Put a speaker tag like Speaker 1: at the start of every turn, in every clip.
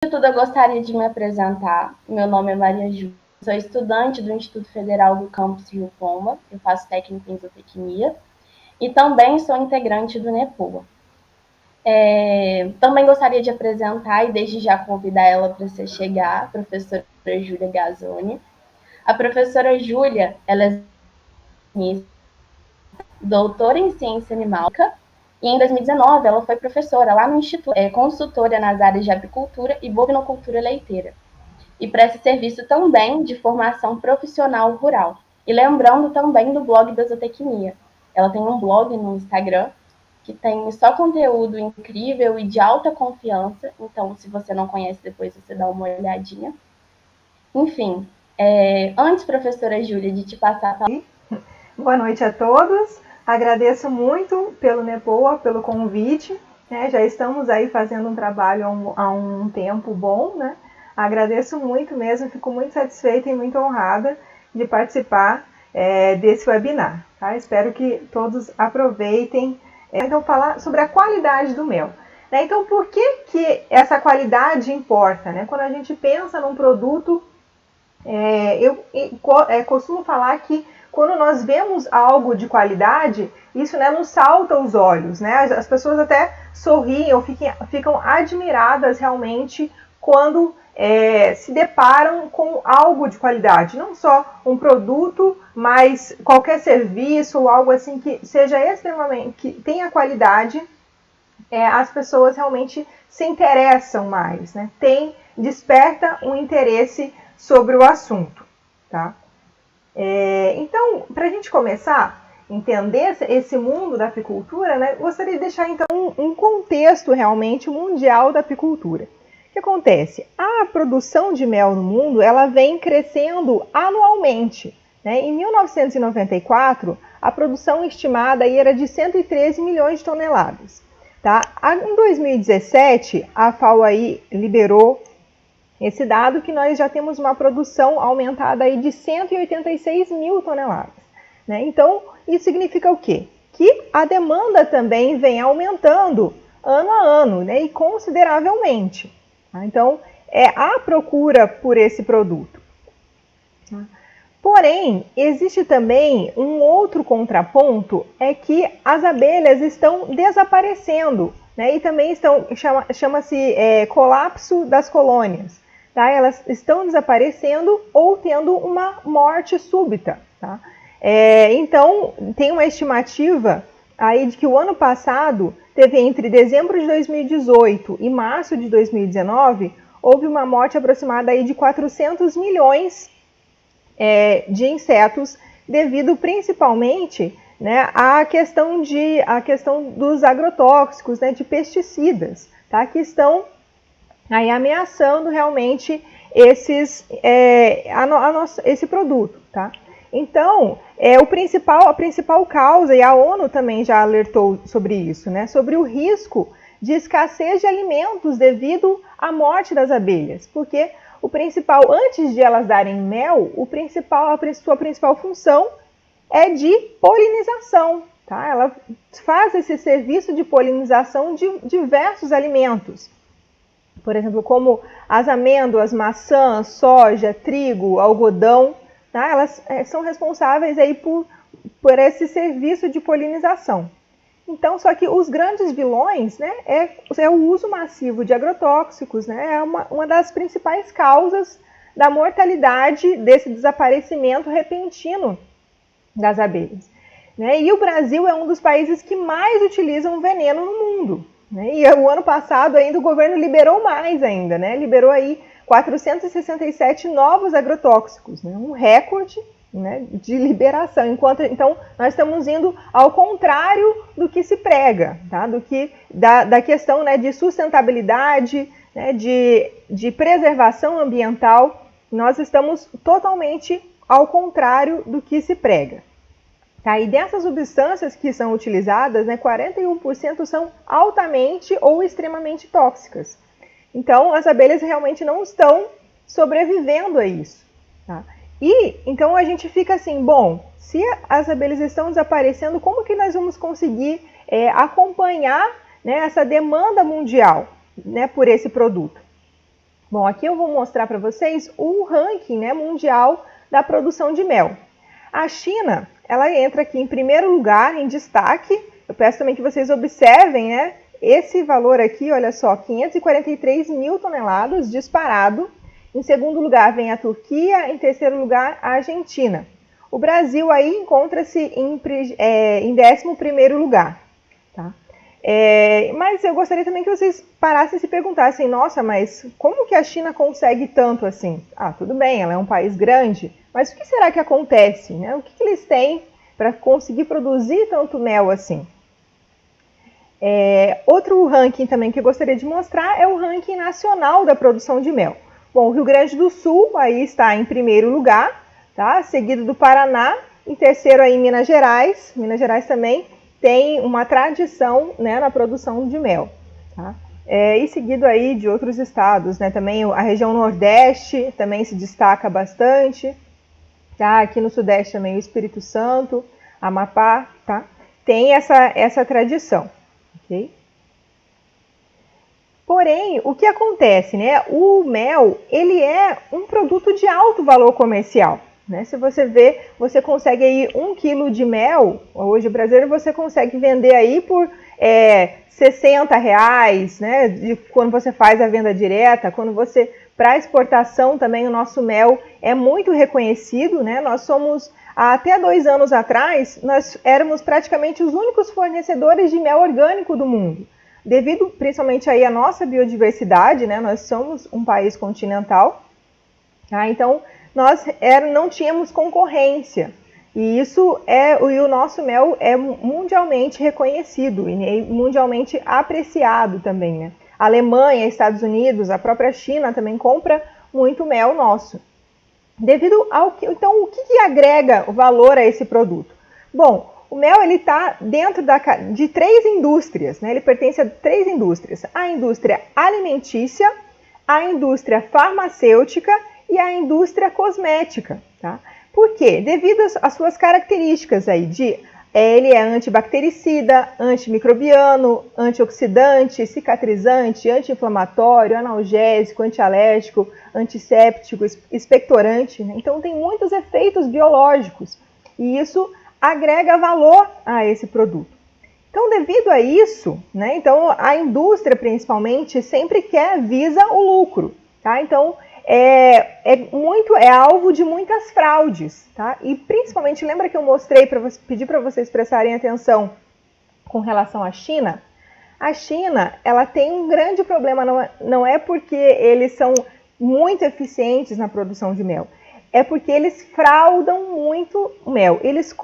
Speaker 1: De tudo, eu gostaria de me apresentar. Meu nome é Maria Júlia, sou estudante do Instituto Federal do Campus Rio Pomba, eu faço técnico em zootecnia e também sou integrante do NEPOA. Também gostaria de apresentar e desde já convidar ela para você chegar, a professora Júlia Gazzoni. A professora Júlia, ela é doutora em ciência animal e em 2019 ela foi professora lá no Instituto, consultora nas áreas de apicultura e bovinocultura leiteira. E presta serviço também de formação profissional rural. E lembrando também do blog da zootecnia. Ela tem um blog no Instagram que tem só conteúdo incrível e de alta confiança. Então, se você não conhece, depois você dá uma olhadinha. Enfim, antes, professora Júlia, de te passar a palavra.
Speaker 2: Boa noite a todos. Agradeço muito pelo NEPOA, pelo convite. Já estamos aí fazendo um trabalho há um tempo bom, né? Agradeço muito mesmo, fico muito satisfeita e muito honrada de participar desse webinar. Tá? Espero que todos aproveitem. Então, falar sobre a qualidade do mel. Então, por que essa qualidade importa? Né? Quando a gente pensa num produto, eu costumo falar que quando nós vemos algo de qualidade, isso, né, nos salta aos olhos, né? As pessoas até sorriem ou ficam admiradas realmente quando se deparam com algo de qualidade. Não só um produto, mas qualquer serviço ou algo assim que seja extremamente, que tenha qualidade, as pessoas realmente se interessam mais, né? Desperta um interesse sobre o assunto, tá? Então, para a gente começar a entender esse mundo da apicultura, né, gostaria de deixar então um contexto realmente mundial da apicultura. O que acontece? A produção de mel no mundo ela vem crescendo anualmente. Né? Em 1994, a produção estimada aí era de 113 milhões de toneladas. Tá? Em 2017, a FAO aí liberou esse dado que nós já temos uma produção aumentada aí de 186 mil toneladas. Né? Então, isso significa o quê? Que a demanda também vem aumentando ano a ano, né? E consideravelmente. Tá? Então, há procura por esse produto. Tá? Porém, existe também um outro contraponto, é que as abelhas estão desaparecendo, né? E também chama-se colapso das colônias. Tá? Elas estão desaparecendo ou tendo uma morte súbita. Tá? Então, tem uma estimativa aí de que o ano passado, teve entre dezembro de 2018 e março de 2019, houve uma morte aproximada aí de 400 milhões de insetos, devido principalmente, né, à questão dos agrotóxicos, né, de pesticidas, tá, que estão aí ameaçando realmente esse produto. Tá? Então, a principal causa, e a ONU também já alertou sobre isso, né, sobre o risco de escassez de alimentos devido à morte das abelhas, porque antes de elas darem mel, a sua principal função é de polinização. Tá? Ela faz esse serviço de polinização de diversos alimentos. Por exemplo, como as amêndoas, maçã, soja, trigo, algodão. Tá? Elas são responsáveis aí por esse serviço de polinização. Então, só que os grandes vilões, né, é o uso massivo de agrotóxicos, né, é uma das principais causas da mortalidade desse desaparecimento repentino das abelhas. Né? E o Brasil é um dos países que mais utilizam veneno no mundo. Né? E o ano passado ainda o governo liberou mais ainda, né? Liberou aí 467 novos agrotóxicos, né? Um recorde, né, de liberação. Então, nós estamos indo ao contrário do que se prega, tá? Da questão, né, de sustentabilidade, né, de preservação ambiental. Nós estamos totalmente ao contrário do que se prega. Tá? E dessas substâncias que são utilizadas, né, 41% são altamente ou extremamente tóxicas. Então, as abelhas realmente não estão sobrevivendo a isso. Tá? E então a gente fica assim, bom, se as abelhas estão desaparecendo, como que nós vamos conseguir acompanhar, né, essa demanda mundial, né, por esse produto? Bom, aqui eu vou mostrar para vocês o ranking, né, mundial da produção de mel. A China, ela entra aqui em primeiro lugar, em destaque. Eu peço também que vocês observem, né, esse valor aqui, olha só, 543 mil toneladas disparado. Em segundo lugar vem a Turquia, em terceiro lugar a Argentina. O Brasil aí encontra-se em 11º lugar. Tá? Mas eu gostaria também que vocês parassem e se perguntassem, nossa, mas como que a China consegue tanto assim? Ah, tudo bem, ela é um país grande, mas o que será que acontece? Né? O que eles têm para conseguir produzir tanto mel assim? Outro ranking também que eu gostaria de mostrar é o ranking nacional da produção de mel. Bom, o Rio Grande do Sul aí está em primeiro lugar, tá? Seguido do Paraná, em terceiro aí Minas Gerais. Minas Gerais também tem uma tradição, né, na produção de mel, tá? E seguido aí de outros estados, né? Também a região Nordeste também se destaca bastante, tá? Aqui no Sudeste também o Espírito Santo, Amapá, tá? Tem essa tradição, ok? Porém, o que acontece, né? O mel, ele é um produto de alto valor comercial, né? Se você ver, você consegue aí 1 quilo de mel, hoje o brasileiro você consegue vender aí por R$60, né? Quando você faz a venda direta, quando você, para exportação também o nosso mel é muito reconhecido, né? Nós somos, até 2 anos atrás, nós éramos praticamente os únicos fornecedores de mel orgânico do mundo. Devido principalmente aí à nossa biodiversidade, né, nós somos um país continental, tá? Então nós não tínhamos concorrência, e o nosso mel é mundialmente reconhecido e mundialmente apreciado também, né? A Alemanha, Estados Unidos, a própria China também compra muito mel nosso. Então, o que agrega valor a esse produto? Bom, o mel está dentro de 3 indústrias, né? Ele pertence a 3 indústrias. A indústria alimentícia, a indústria farmacêutica e a indústria cosmética. Tá? Por quê? Devido às suas características aí ele é antibactericida, antimicrobiano, antioxidante, cicatrizante, anti-inflamatório, analgésico, antialérgico, antisséptico, expectorante. Né? Então tem muitos efeitos biológicos e isso agrega valor a esse produto. Então, devido a isso, né, então a indústria principalmente sempre visa o lucro, tá? Então é alvo de muitas fraudes, tá? E principalmente, lembra que eu mostrei pedi para vocês prestarem atenção com relação à China? A China, ela tem um grande problema, não é porque eles são muito eficientes na produção de mel. É porque eles fraudam muito o mel. Eles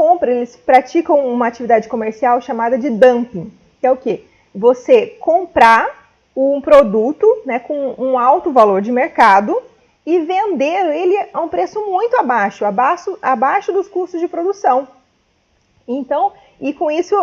Speaker 2: praticam uma atividade comercial chamada de dumping, que é o quê? Você comprar um produto, né, com um alto valor de mercado e vender ele a um preço muito abaixo dos custos de produção. Então, e com isso,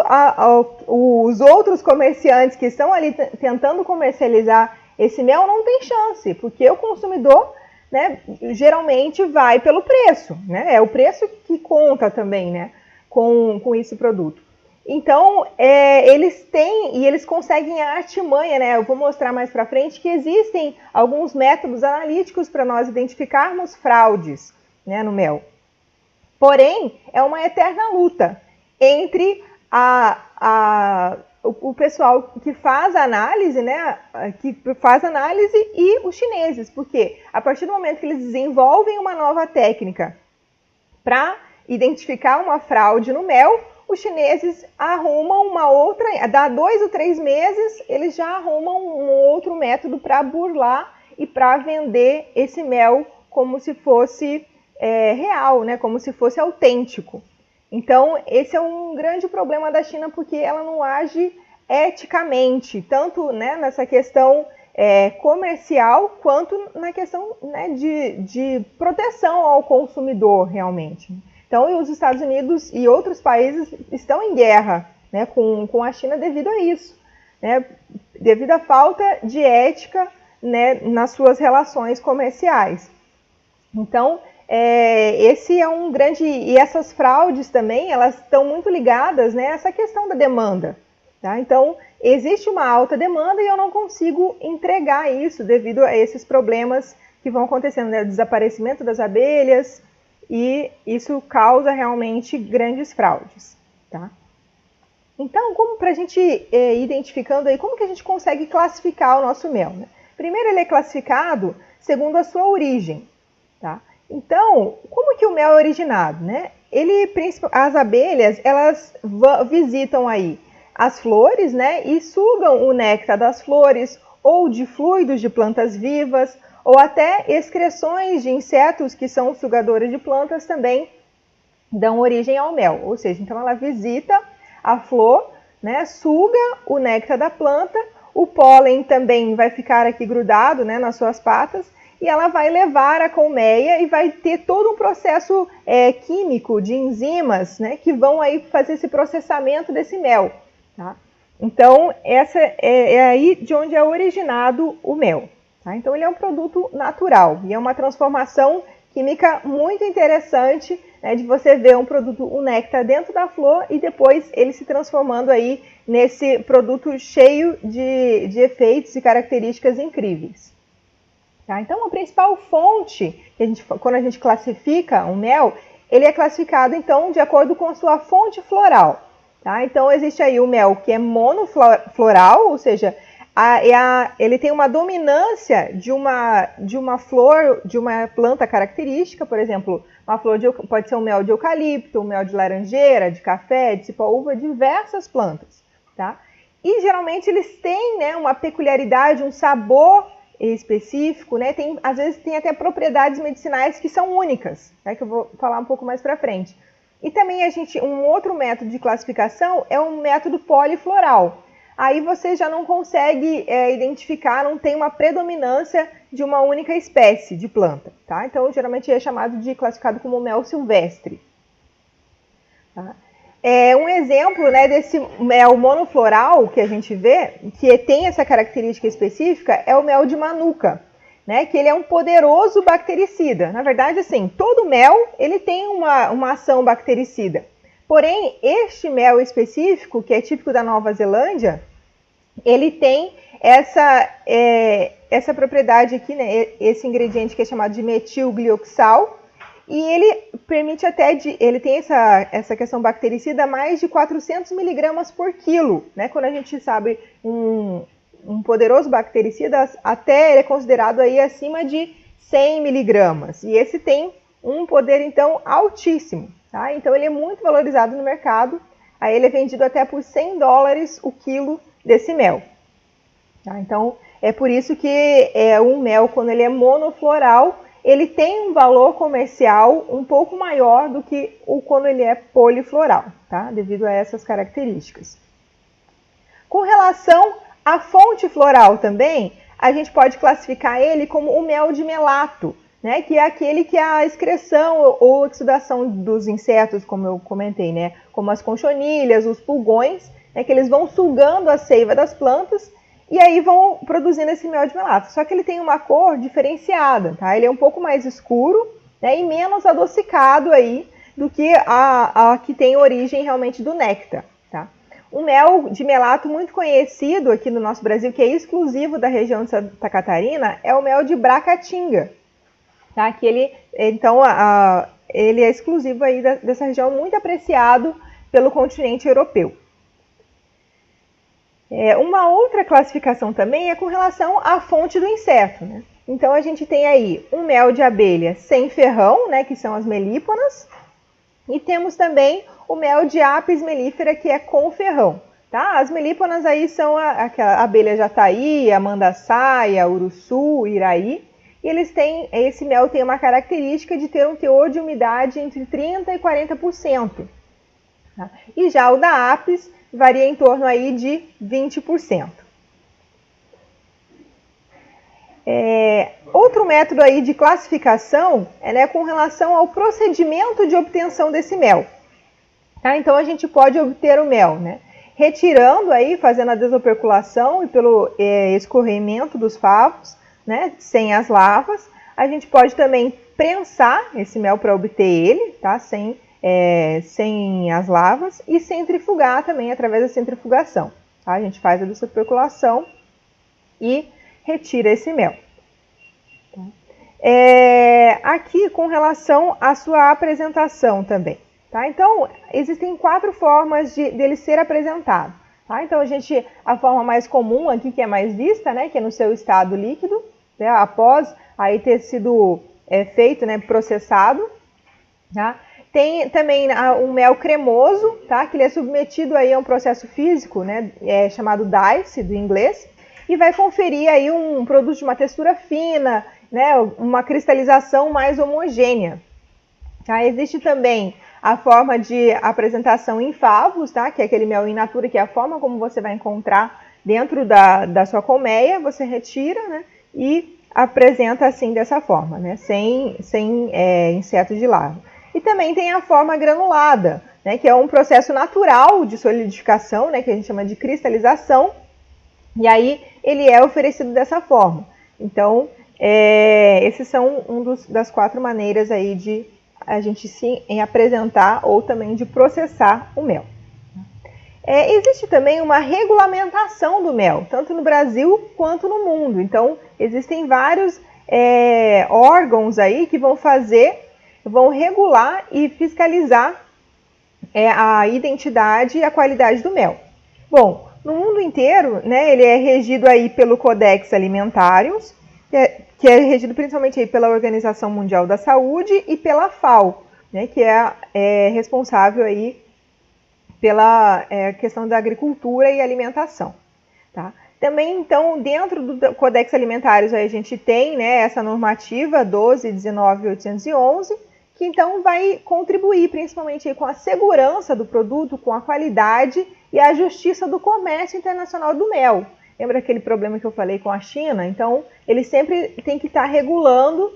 Speaker 2: os outros comerciantes que estão ali tentando comercializar esse mel não tem chance, porque o consumidor, né, geralmente vai pelo preço, né? É o preço que conta também, né, com esse produto. Então, eles conseguem a artimanha, né? Eu vou mostrar mais para frente que existem alguns métodos analíticos para nós identificarmos fraudes, né, no mel. Porém, é uma eterna luta entre o pessoal que faz análise, né, e os chineses, porque a partir do momento que eles desenvolvem uma nova técnica para identificar uma fraude no mel, os chineses arrumam uma outra, dá 2 ou 3 meses, eles já arrumam um outro método para burlar e para vender esse mel como se fosse real, né, como se fosse autêntico. Então, esse é um grande problema da China, porque ela não age eticamente, tanto, né, nessa questão comercial, quanto na questão, né, de proteção ao consumidor, realmente. Então, os Estados Unidos e outros países estão em guerra, né, com a China devido a isso, né, devido à falta de ética, né, nas suas relações comerciais. Então, esse é um grande... E essas fraudes também, elas estão muito ligadas, né, a essa questão da demanda. tá? Então, existe uma alta demanda e eu não consigo entregar isso devido a esses problemas que vão acontecendo, né? O desaparecimento das abelhas, e isso causa realmente grandes fraudes, tá? Então, como para a gente identificando aí, como que a gente consegue classificar o nosso mel, né? Primeiro, ele é classificado segundo a sua origem, tá? Então, como que o mel é originado, né? As abelhas, elas visitam aí as flores, né? E sugam o néctar das flores ou de fluidos de plantas vivas ou até excreções de insetos que são sugadores de plantas também dão origem ao mel. Ou seja, então ela visita a flor, né? Suga o néctar da planta, o pólen também vai ficar aqui grudado, né, nas suas patas, e ela vai levar a colmeia e vai ter todo um processo químico de enzimas, né, que vão aí fazer esse processamento desse mel, tá? Então, essa é aí de onde é originado o mel, tá? Então, ele é um produto natural e é uma transformação química muito interessante, né, de você ver um produto, um néctar dentro da flor e depois ele se transformando aí nesse produto cheio de efeitos e características incríveis. Tá? Então, a principal fonte, quando a gente classifica um mel, ele é classificado, então, de acordo com a sua fonte floral. Tá? Então, existe aí o mel que é monofloral, ou seja, ele tem uma dominância de uma flor, de uma planta característica, por exemplo, uma flor pode ser um mel de eucalipto, um mel de laranjeira, de café, de cipaúva, diversas plantas. Tá? E geralmente eles têm, né, uma peculiaridade, um sabor específico, né? Às vezes tem até propriedades medicinais que são únicas, né, que eu vou falar um pouco mais para frente. E também um outro método de classificação é um método polifloral. Aí você já não consegue identificar, não tem uma predominância de uma única espécie de planta, tá? Então, geralmente é classificado como mel silvestre. Tá? Um exemplo, né, desse mel monofloral que a gente vê, que tem essa característica específica, é o mel de manuka, né, que ele é um poderoso bactericida. Na verdade, assim, todo mel ele tem uma ação bactericida. Porém, este mel específico, que é típico da Nova Zelândia, ele tem essa propriedade aqui, né, esse ingrediente que é chamado de metilglioxal, e ele permite ele tem essa questão bactericida mais de 400 miligramas por quilo, né? Quando a gente sabe um poderoso bactericida, até ele é considerado aí acima de 100 miligramas, e esse tem um poder, então, altíssimo. Tá? Então, ele é muito valorizado no mercado. Aí ele é vendido até por $100 o quilo desse mel. Tá? Então, é por isso que um mel, quando ele é monofloral, ele tem um valor comercial um pouco maior do que quando ele é polifloral, tá? Devido a essas características. Com relação à fonte floral também, a gente pode classificar ele como o mel de melato, né, que é aquele que a excreção ou exudação dos insetos, como eu comentei, né, como as conchonilhas, os pulgões, né, que eles vão sugando a seiva das plantas e aí vão produzindo esse mel de melato. Só que ele tem uma cor diferenciada, tá? Ele é um pouco mais escuro, né, e menos adocicado aí do que a que tem origem realmente do néctar. Tá? Um mel de melato muito conhecido aqui no nosso Brasil, que é exclusivo da região de Santa Catarina, é o mel de Bracatinga. Tá? Que ele é exclusivo aí dessa região, muito apreciado pelo continente europeu. Uma outra classificação também é com relação à fonte do inseto, né? Então a gente tem aí um mel de abelha sem ferrão, né, que são as melíponas, e temos também o mel de apis mellifera, que é com ferrão. Tá? As melíponas aí são a abelha jataí, a mandaçaia, uruçu, iraí. E esse mel tem uma característica de ter um teor de umidade entre 30% e 40%. Tá? E já o da apis varia em torno aí de 20%. Outro método aí de classificação é com relação ao procedimento de obtenção desse mel. Tá? Então a gente pode obter o mel, né, retirando aí, fazendo a desoperculação e pelo escorrimento dos favos, né, sem as larvas. A gente pode também prensar esse mel para obter ele, tá, sem as larvas, e centrifugar também através da centrifugação. tá? A gente faz a despeculação e retira esse mel. Aqui com relação à sua apresentação também, tá? Então, existem 4 formas dele ser apresentado, tá? Então, a forma mais comum aqui, que é mais vista, né, que é no seu estado líquido, né, após aí ter sido feito, né, processado, tá? Tem também um mel cremoso, tá? Que ele é submetido aí a um processo físico, né, chamado dice, do inglês, e vai conferir aí um produto de uma textura fina, né, uma cristalização mais homogênea. Tá? Existe também a forma de apresentação em favos, tá? Que é aquele mel in natura, que é a forma como você vai encontrar dentro da sua colmeia, você retira, né, e apresenta assim dessa forma, né, sem inseto de larva. E também tem a forma granulada, né, que é um processo natural de solidificação, né, que a gente chama de cristalização, e aí ele é oferecido dessa forma. Então, esses são das 4 maneiras aí de a gente apresentar ou também de processar o mel. Existe também uma regulamentação do mel, tanto no Brasil quanto no mundo. Então, existem vários órgãos aí que vão regular e fiscalizar a identidade e a qualidade do mel. Bom, no mundo inteiro, né, ele é regido aí pelo Codex Alimentarius, que é regido principalmente aí pela Organização Mundial da Saúde e pela FAO, né, que é responsável aí pela questão da agricultura e alimentação. Tá? Também, então, dentro do Codex Alimentarius, aí a gente tem, né, essa normativa 12.19.811, que então vai contribuir principalmente aí com a segurança do produto, com a qualidade e a justiça do comércio internacional do mel. Lembra aquele problema que eu falei com a China? Então, ele sempre tem que estar regulando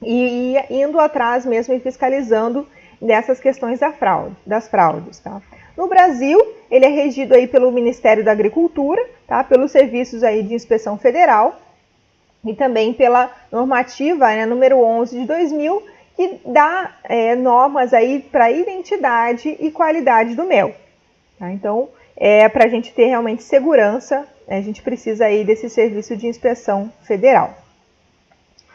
Speaker 2: e indo atrás mesmo e fiscalizando dessas questões das fraudes. Tá? No Brasil, ele é regido aí pelo Ministério da Agricultura, tá? Pelos serviços aí de inspeção federal e também pela normativa, né, número 11 de 2000, que dá normas aí para identidade e qualidade do mel. Tá? Então, para a gente ter realmente segurança, a gente precisa aí desse serviço de inspeção federal.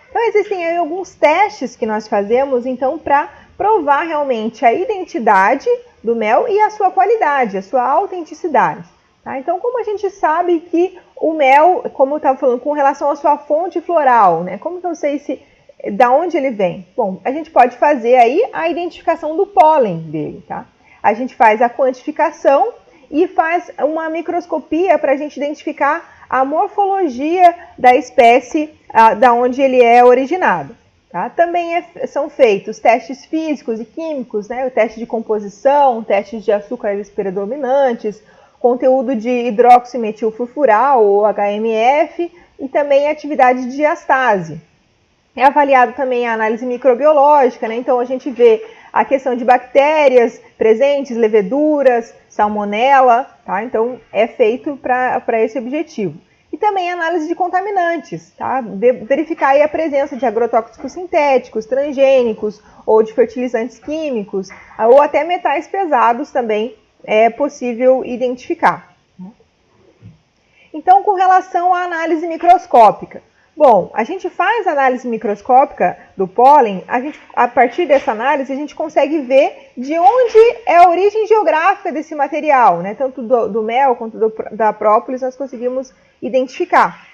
Speaker 2: Então, existem aí alguns testes que nós fazemos, então, para provar realmente a identidade do mel e a sua qualidade, a sua autenticidade. Tá? Então, como a gente sabe que o mel, como eu estava falando, com relação à sua fonte floral, né? Como que eu sei da onde ele vem? Bom, a gente pode fazer aí a identificação do pólen dele, tá? A gente faz a quantificação e faz uma microscopia para a gente identificar a morfologia da espécie da onde ele é originado. Tá? Também são feitos testes físicos e químicos, né? O teste de composição, testes de açúcares predominantes, conteúdo de hidroximetilfurfural, ou HMF, e também atividade de diastase. É avaliado também a análise microbiológica, né? Então a gente vê a questão de bactérias presentes, leveduras, salmonela, tá? Então é feito para esse objetivo. E também a análise de contaminantes, tá? Verificar aí a presença de agrotóxicos sintéticos, transgênicos ou de fertilizantes químicos, ou até metais pesados também é possível identificar. Então, com relação à análise microscópica. Bom, a gente faz análise microscópica do pólen, a partir dessa análise a gente consegue ver de onde é a origem geográfica desse material, né? Tanto do mel quanto da própolis nós conseguimos identificar.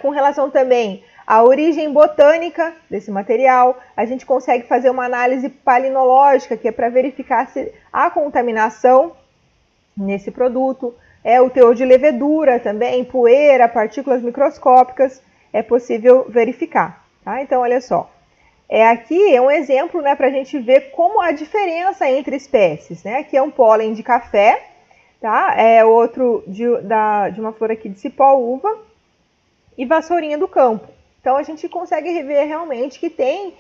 Speaker 2: Com relação também à origem botânica desse material, a gente consegue fazer uma análise palinológica, que é para verificar se há contaminação nesse produto, o teor de levedura também, poeira, partículas microscópicas, é possível verificar. Tá? Então, olha só. Aqui é um exemplo, né, para a gente ver como a diferença entre espécies. Né? Aqui é um pólen de café, tá? Outro de uma flor aqui de cipó-uva e vassourinha do campo. Então, a gente consegue ver realmente que tem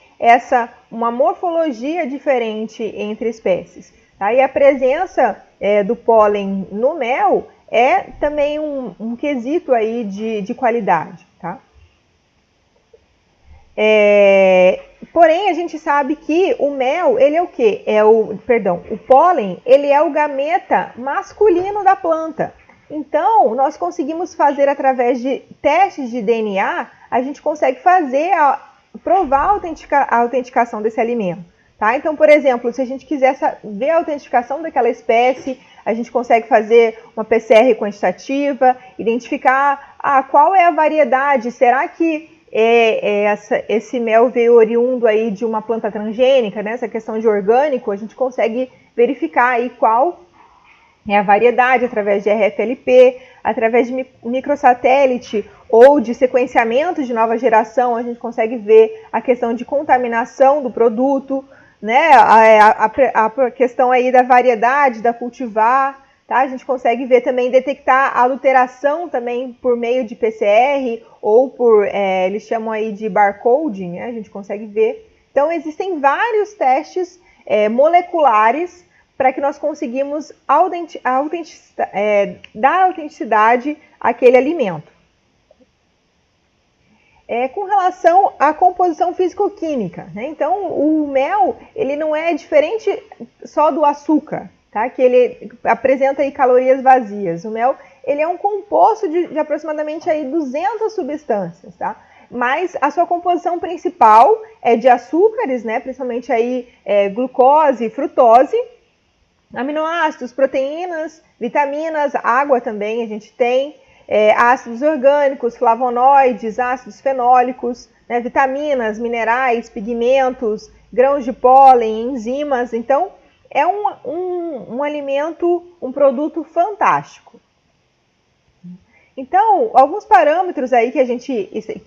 Speaker 2: uma morfologia diferente entre espécies. Tá? E a presença do pólen no mel é também um quesito aí de qualidade. Tá? Porém, a gente sabe que o mel, ele é o quê? O pólen, ele é o gameta masculino da planta. Então, nós conseguimos fazer através de testes de DNA, a gente consegue provar a autenticação desse alimento. Tá? Então, por exemplo, se a gente quiser ver a autenticação daquela espécie, a gente consegue fazer uma PCR quantitativa, identificar qual é a variedade, será que esse mel veio oriundo aí de uma planta transgênica, né? Essa questão de orgânico, a gente consegue verificar aí qual é a variedade através de RFLP, através de microsatélite ou de sequenciamento de nova geração, a gente consegue ver a questão de contaminação do produto, né? A questão aí da variedade, da cultivar, tá? A gente consegue ver também, detectar a adulteração também por meio de PCR ou eles chamam aí de barcoding, né? A gente consegue ver. Então, existem vários testes moleculares para que nós conseguimos dar autenticidade àquele alimento. Com relação à composição físico-química, né? Então, o mel, ele não é diferente só do açúcar, tá? Que ele apresenta aí calorias vazias. O mel, ele é um composto de aproximadamente aí 200 substâncias, tá? Mas a sua composição principal é de açúcares, né? Principalmente aí glucose e frutose, aminoácidos, proteínas, vitaminas, água também a gente tem, ácidos orgânicos, flavonoides, ácidos fenólicos, né, vitaminas, minerais, pigmentos, grãos de pólen, enzimas. Então, é um alimento, um produto fantástico. Então, alguns parâmetros aí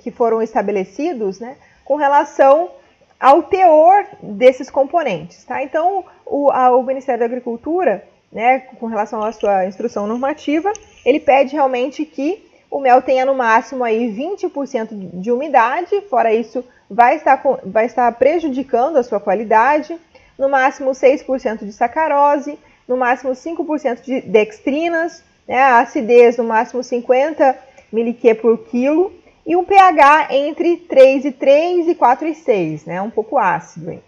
Speaker 2: que foram estabelecidos, né, com relação ao teor desses componentes, tá? Então, o Ministério da Agricultura, né, com relação à sua instrução normativa, ele pede realmente que o mel tenha no máximo aí 20% de umidade, fora isso vai estar prejudicando a sua qualidade, no máximo 6% de sacarose, no máximo 5% de dextrinas, né, a acidez no máximo 50 mQ por quilo, e um pH entre 3,3 e 4,6, né, um pouco ácido. Hein?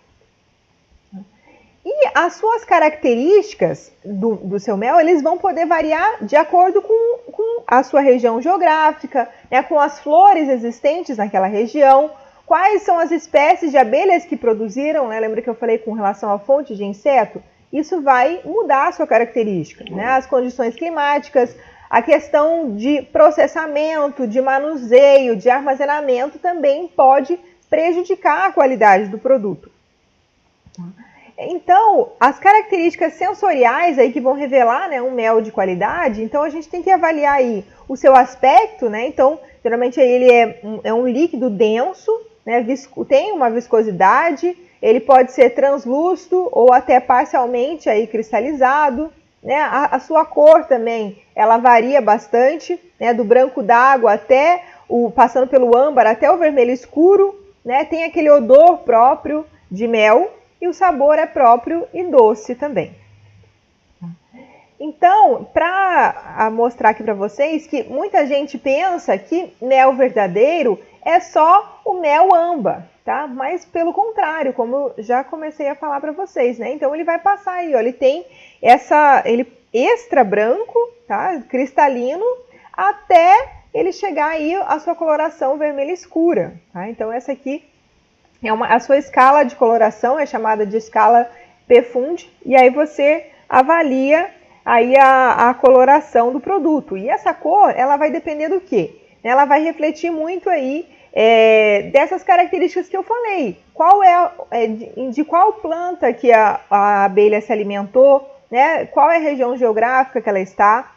Speaker 2: E as suas características do seu mel, eles vão poder variar de acordo com a sua região geográfica, né, com as flores existentes naquela região, quais são as espécies de abelhas que produziram, né, lembra que eu falei com relação à fonte de inseto? Isso vai mudar a sua característica, né, as condições climáticas, a questão de processamento, de manuseio, de armazenamento também pode prejudicar a qualidade do produto. Então, as características sensoriais aí que vão revelar, né, um mel de qualidade, então a gente tem que avaliar aí o seu aspecto, né? Então, geralmente ele é um líquido denso, né, tem uma viscosidade, ele pode ser translúcido ou até parcialmente aí cristalizado, né? A sua cor também, ela varia bastante, né, do branco d'água até passando pelo âmbar até o vermelho escuro, né? Tem aquele odor próprio de mel. E o sabor é próprio e doce também. Então, para mostrar aqui para vocês que muita gente pensa que mel verdadeiro é só o mel âmbar, tá? Mas pelo contrário, como eu já comecei a falar para vocês, né? Então ele vai passar aí, ó, ele tem ele extra branco, tá? Cristalino, até ele chegar aí a sua coloração vermelha escura, tá? Então essa aqui a sua escala de coloração é chamada de escala PFUND, e aí você avalia aí a coloração do produto. E essa cor, ela vai depender do quê? Ela vai refletir muito aí dessas características que eu falei. De qual planta que a abelha se alimentou, né? Qual é a região geográfica que ela está.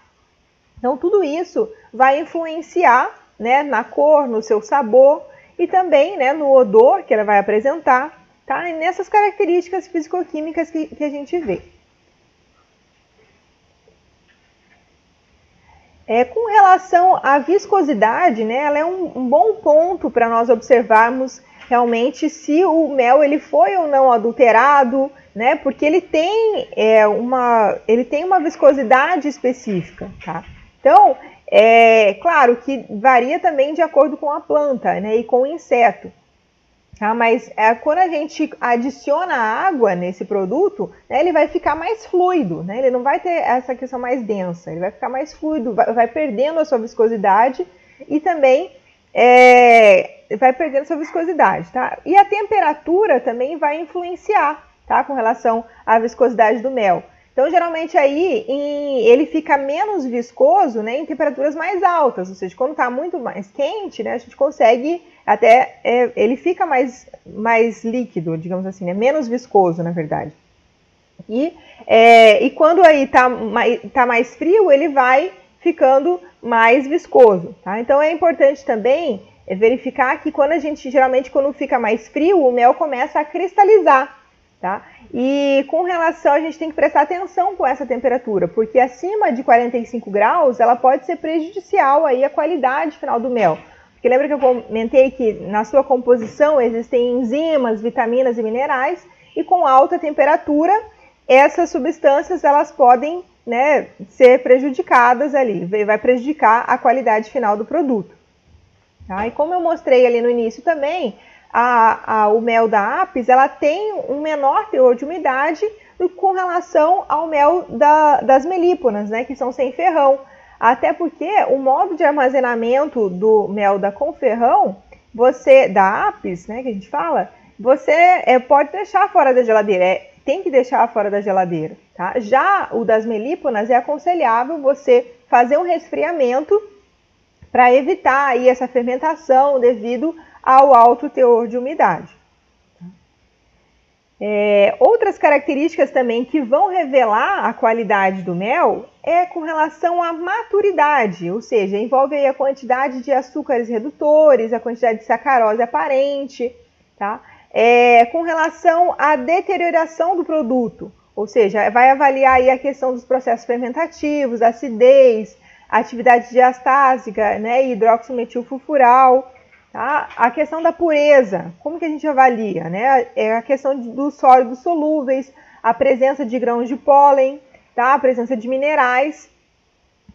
Speaker 2: Então, tudo isso vai influenciar, né, na cor, no seu sabor, e também, né, no odor que ela vai apresentar, tá? E nessas características físico-químicas que a gente vê. Com relação à viscosidade, né, ela é um bom ponto para nós observarmos realmente se o mel ele foi ou não adulterado, né, porque ele tem uma viscosidade específica, tá? Então, claro que varia também de acordo com a planta, né, e com o inseto. Tá? Mas quando a gente adiciona água nesse produto, né, ele vai ficar mais fluido, né? Ele não vai ter essa questão mais densa, ele vai ficar mais fluido, vai perdendo a sua viscosidade e também vai perdendo a sua viscosidade. Tá? E a temperatura também vai influenciar, tá, com relação à viscosidade do mel. Então, geralmente aí ele fica menos viscoso, né, em temperaturas mais altas, ou seja, quando está muito mais quente, né, a gente consegue até, ele fica mais líquido, digamos assim, né, menos viscoso, na verdade. E quando aí está mais frio, ele vai ficando mais viscoso. Tá? Então, é importante também verificar que geralmente quando fica mais frio, o mel começa a cristalizar. Tá? E com relação, a gente tem que prestar atenção com essa temperatura, porque acima de 45 graus, ela pode ser prejudicial aí à qualidade final do mel. Porque lembra que eu comentei que na sua composição existem enzimas, vitaminas e minerais, e com alta temperatura, essas substâncias elas podem, né, ser prejudicadas ali, vai prejudicar a qualidade final do produto. Tá? E como eu mostrei ali no início também, o mel da Apis, ela tem um menor teor de umidade com relação ao mel das melíponas, né, que são sem ferrão. Até porque o modo de armazenamento do mel da com ferrão, da Apis, né, que a gente fala, você pode deixar fora da geladeira, tem que deixar fora da geladeira. Tá? Já o das melíponas é aconselhável você fazer um resfriamento para evitar aí essa fermentação devido ao alto teor de umidade. Outras características também que vão revelar a qualidade do mel é com relação à maturidade, ou seja, envolve aí a quantidade de açúcares redutores, a quantidade de sacarose aparente, tá? Com relação à deterioração do produto, ou seja, vai avaliar aí a questão dos processos fermentativos, acidez, atividade diastásica, né, hidroximetilfurfural. Tá? A questão da pureza, como que a gente avalia? Né? A questão dos sólidos solúveis, a presença de grãos de pólen, tá? A presença de minerais,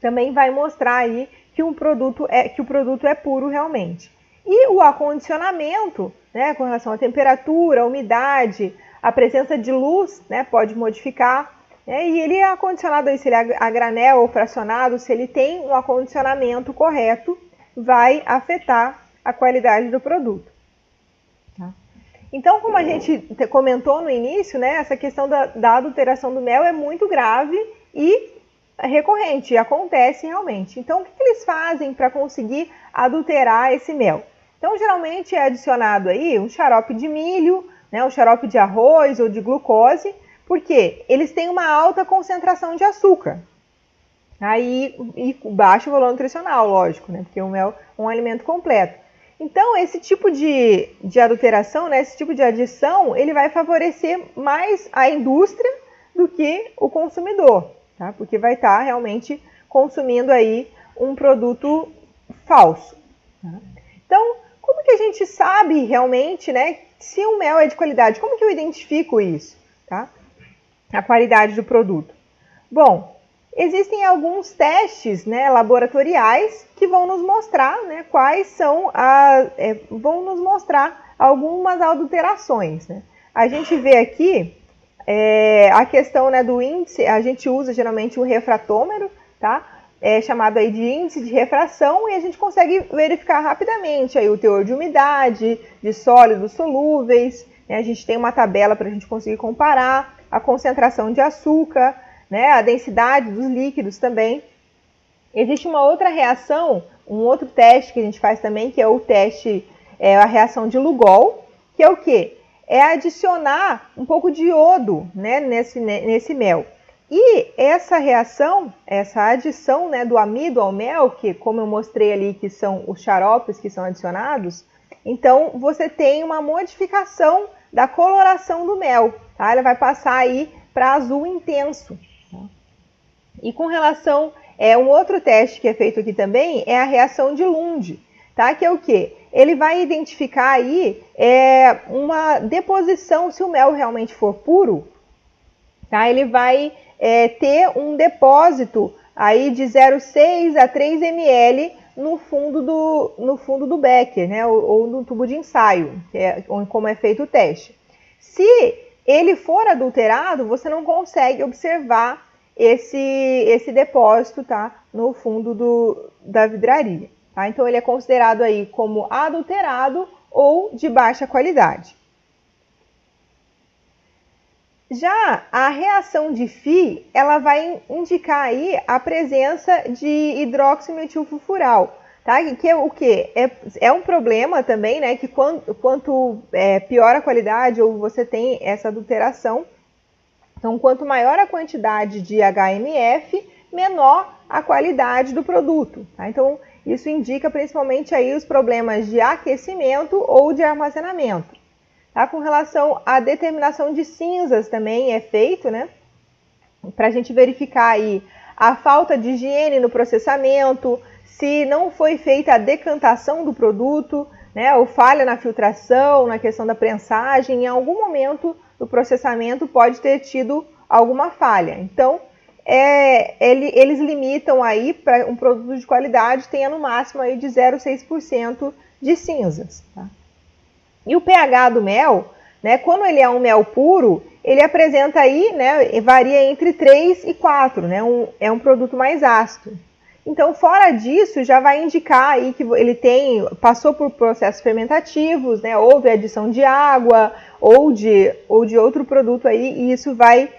Speaker 2: também vai mostrar aí que o produto é puro realmente. E o acondicionamento, né, com relação à temperatura, umidade, a presença de luz, né, pode modificar. Né? E ele é acondicionado aí, se ele é a granel ou fracionado, se ele tem um acondicionamento correto, vai afetar a qualidade do produto. Tá? Então, como a gente comentou no início, né, essa questão da adulteração do mel é muito grave e recorrente, acontece realmente. Então, o que eles fazem para conseguir adulterar esse mel? Então, geralmente é adicionado aí um xarope de milho, né, um xarope de arroz ou de glucose, porque eles têm uma alta concentração de açúcar. Aí, e baixo valor nutricional, lógico, né, porque o mel é um alimento completo. Então, esse tipo de adulteração, né, esse tipo de adição, ele vai favorecer mais a indústria do que o consumidor, tá? Porque vai estar realmente consumindo aí um produto falso. Tá? Então, como que a gente sabe realmente, né, se o mel é de qualidade? Como que eu identifico isso? Tá? A qualidade do produto. Bom, existem alguns testes, né, laboratoriais que vão nos mostrar, né, quais são vão nos mostrar algumas adulterações. Né? A gente vê aqui a questão, né, do índice, a gente usa geralmente um refratômetro, tá? Chamado aí de índice de refração, e a gente consegue verificar rapidamente aí o teor de umidade, de sólidos solúveis, né? A gente tem uma tabela para a gente conseguir comparar a concentração de açúcar, né, a densidade dos líquidos também. Existe uma outra reação, um outro teste que a gente faz também, que é o teste, a reação de Lugol, que é o quê? É adicionar um pouco de iodo, né, nesse mel. E essa reação, essa adição, né, do amido ao mel, que como eu mostrei ali que são os xaropes que são adicionados, então você tem uma modificação da coloração do mel. Tá? Ela vai passar aí para azul intenso. E com relação, um outro teste que é feito aqui também é a reação de Lund, tá? Que é o quê? Ele vai identificar aí uma deposição, se o mel realmente for puro, tá? Ele vai ter um depósito aí de 0,6 a 3 ml no fundo do becker, né, ou no tubo de ensaio, como é feito o teste. Se ele for adulterado, você não consegue observar esse depósito, tá, no fundo da vidraria. Tá? Então, ele é considerado aí como adulterado ou de baixa qualidade. Já a reação de Phi, ela vai indicar aí a presença de hidroximetilfurfural, tá? Que é o quê? É um problema também, né? Que quanto pior a qualidade ou você tem essa adulteração, então quanto maior a quantidade de HMF, menor a qualidade do produto, tá? Então isso indica principalmente aí os problemas de aquecimento ou de armazenamento. Tá? Com relação à determinação de cinzas também é feito, né? Para a gente verificar aí a falta de higiene no processamento, se não foi feita a decantação do produto, né? Ou falha na filtração, na questão da prensagem, em algum momento do processamento pode ter tido alguma falha. Então, eles limitam aí para um produto de qualidade tenha no máximo aí de 0,6% de cinzas, tá? E o pH do mel, né, quando ele é um mel puro, ele apresenta aí, né, varia entre 3 e 4, né, é um produto mais ácido. Então, fora disso, já vai indicar aí que ele passou por processos fermentativos, né, houve adição de água ou de outro produto aí, e isso vai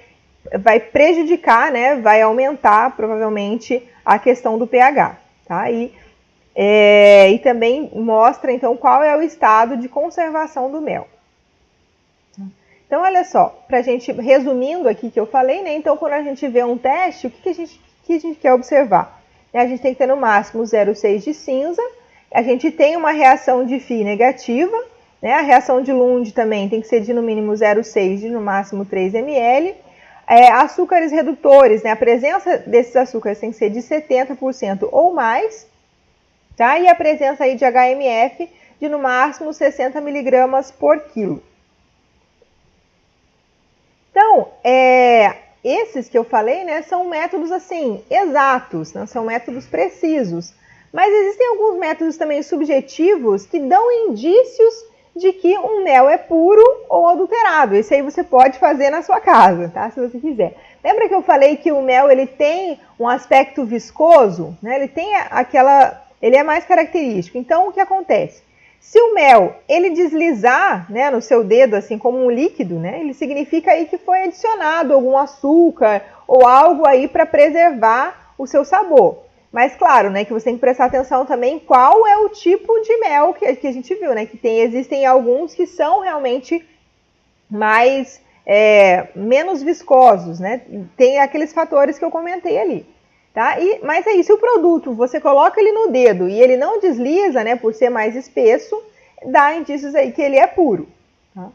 Speaker 2: prejudicar, né, vai aumentar provavelmente a questão do pH, tá? E também mostra, então, qual é o estado de conservação do mel. Então, olha só, para a gente, resumindo aqui que eu falei, né? Então, quando a gente vê um teste, o que a gente quer observar? A gente tem que ter no máximo 0,6 de cinza, a gente tem uma reação de Phi negativa, né? A reação de Lund também tem que ser de no mínimo 0,6 de no máximo 3 ml. Açúcares redutores, né? A presença desses açúcares tem que ser de 70% ou mais. Tá? E a presença aí de HMF de no máximo 60 mg por quilo. Então, esses que eu falei, né, são métodos assim, exatos, não são métodos precisos. Mas existem alguns métodos também subjetivos que dão indícios de que um mel é puro ou adulterado. Esse aí você pode fazer na sua casa, tá? Se você quiser. Lembra que eu falei que o mel ele tem um aspecto viscoso, né? Ele é mais característico. Então, o que acontece? Se o mel ele deslizar, né, no seu dedo, assim como um líquido, né, ele significa aí que foi adicionado algum açúcar ou algo aí para preservar o seu sabor. Mas claro, né, que você tem que prestar atenção também qual é o tipo de mel que a gente viu, né, que existem alguns que são realmente mais menos viscosos, né? Tem aqueles fatores que eu comentei ali. Tá? Mas aí, se o produto, você coloca ele no dedo e ele não desliza, né, por ser mais espesso, dá indícios aí que ele é puro. Tá?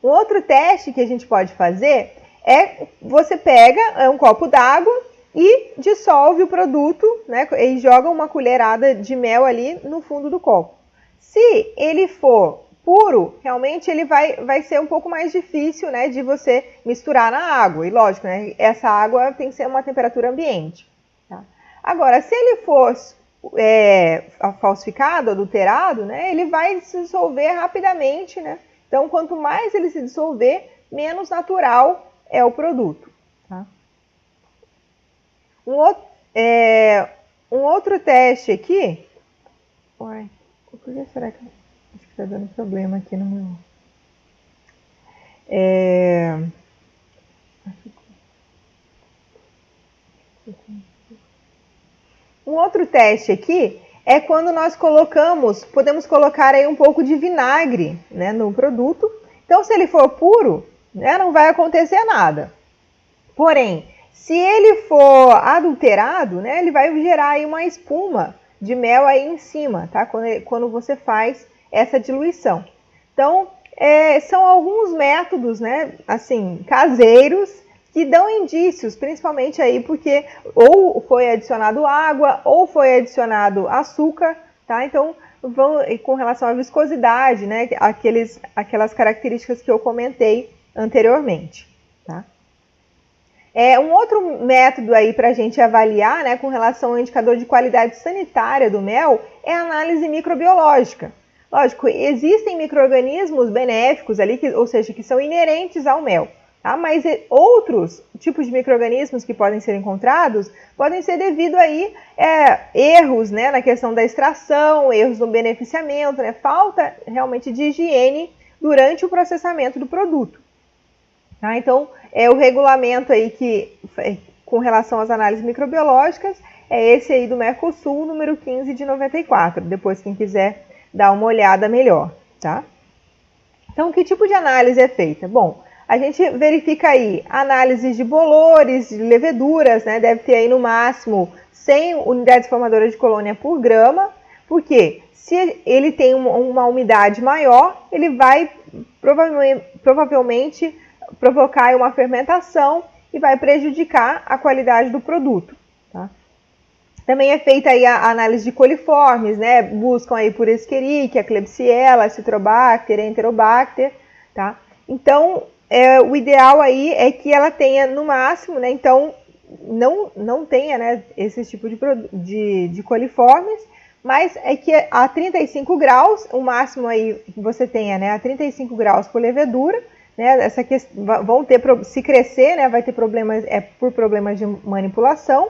Speaker 2: Um outro teste que a gente pode fazer é, você pega um copo d'água e dissolve o produto, né, e joga uma colherada de mel ali no fundo do copo. Se ele for puro, realmente ele vai ser um pouco mais difícil, né, de você misturar na água. E lógico, né, essa água tem que ser uma temperatura ambiente. Tá? Agora, se ele for falsificado, adulterado, né, ele vai se dissolver rapidamente, né? Então, quanto mais ele se dissolver, menos natural é o produto. Tá? Um outro teste aqui. Uai, por que será que acho que está dando problema aqui no meu. Um outro teste aqui é quando nós podemos colocar aí um pouco de vinagre, né, no produto. Então, se ele for puro, né, não vai acontecer nada. Porém, se ele for adulterado, né, ele vai gerar aí uma espuma de mel aí em cima, tá? Quando você faz essa diluição. Então, são alguns métodos, né, assim, caseiros, que dão indícios, principalmente aí porque ou foi adicionado água ou foi adicionado açúcar, tá? Então, com relação à viscosidade, né, aquelas características que eu comentei anteriormente, tá? Um outro método aí para a gente avaliar, né, com relação ao indicador de qualidade sanitária do mel, é a análise microbiológica. Lógico, existem micro-organismos benéficos ali, ou seja, que são inerentes ao mel. Tá? Mas outros tipos de micro-organismos que podem ser encontrados podem ser devido aí erros, né, na questão da extração, erros no beneficiamento, né, falta realmente de higiene durante o processamento do produto. Tá? Então, o regulamento aí com relação às análises microbiológicas é esse aí do Mercosul, número 15 de 94. Depois, quem quiser dar uma olhada melhor, tá? Então, que tipo de análise é feita? Bom, a gente verifica aí análises de bolores, de leveduras, né? Deve ter aí no máximo 100 unidades formadoras de colônia por grama, porque se ele tem uma umidade maior, ele vai provavelmente provocar uma fermentação e vai prejudicar a qualidade do produto. Tá? Também é feita aí a análise de coliformes, né? Buscam aí por Escherichia, Klebsiella, Citrobacter, Enterobacter, tá? Então, o ideal aí é que ela tenha no máximo, né? Então, não tenha, né, esse tipo de coliformes, mas é que a 35 graus, o máximo aí que você tenha, né, a 35 graus por levedura, né, vão ter, se crescer, né, vai ter problemas, por problemas de manipulação,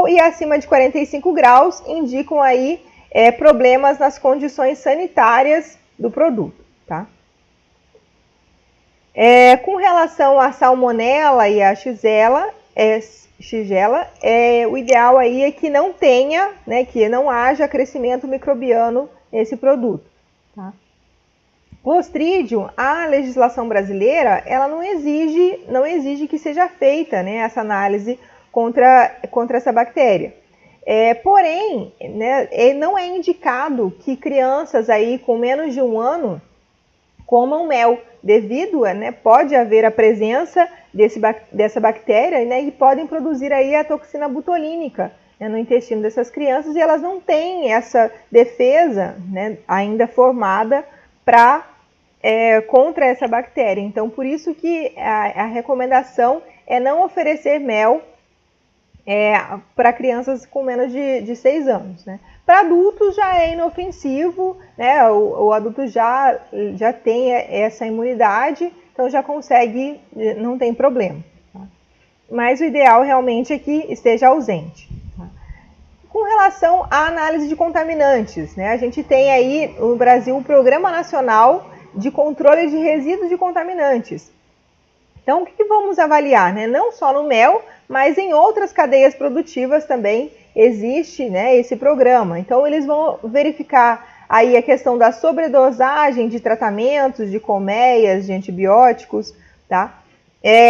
Speaker 2: e acima de 45 graus indicam aí problemas nas condições sanitárias do produto, tá? Com relação à salmonela e à Shigella, o ideal aí é que não tenha, né, que não haja crescimento microbiano nesse produto, tá? Clostridium, a legislação brasileira, ela não exige que seja feita, né, essa análise contra essa bactéria. Porém, né, não é indicado que crianças aí com menos de 1 ano comam mel, devido, né, pode haver a presença dessa bactéria, né, e podem produzir aí a toxina butolínica, né, no intestino dessas crianças, e elas não têm essa defesa, né, ainda formada contra essa bactéria. Então, por isso que a recomendação é não oferecer mel para crianças com menos de 6 anos. Né? Para adultos já é inofensivo, né? O adulto já tem essa imunidade, então já consegue, não tem problema. Tá? Mas o ideal realmente é que esteja ausente. Tá? Com relação à análise de contaminantes, né? A gente tem aí no Brasil um Programa Nacional de Controle de Resíduos de Contaminantes. Então, o que vamos avaliar? Né? Não só no mel, mas em outras cadeias produtivas também existe, né, esse programa. Então, eles vão verificar aí a questão da sobredosagem de tratamentos, de colmeias, de antibióticos, tá?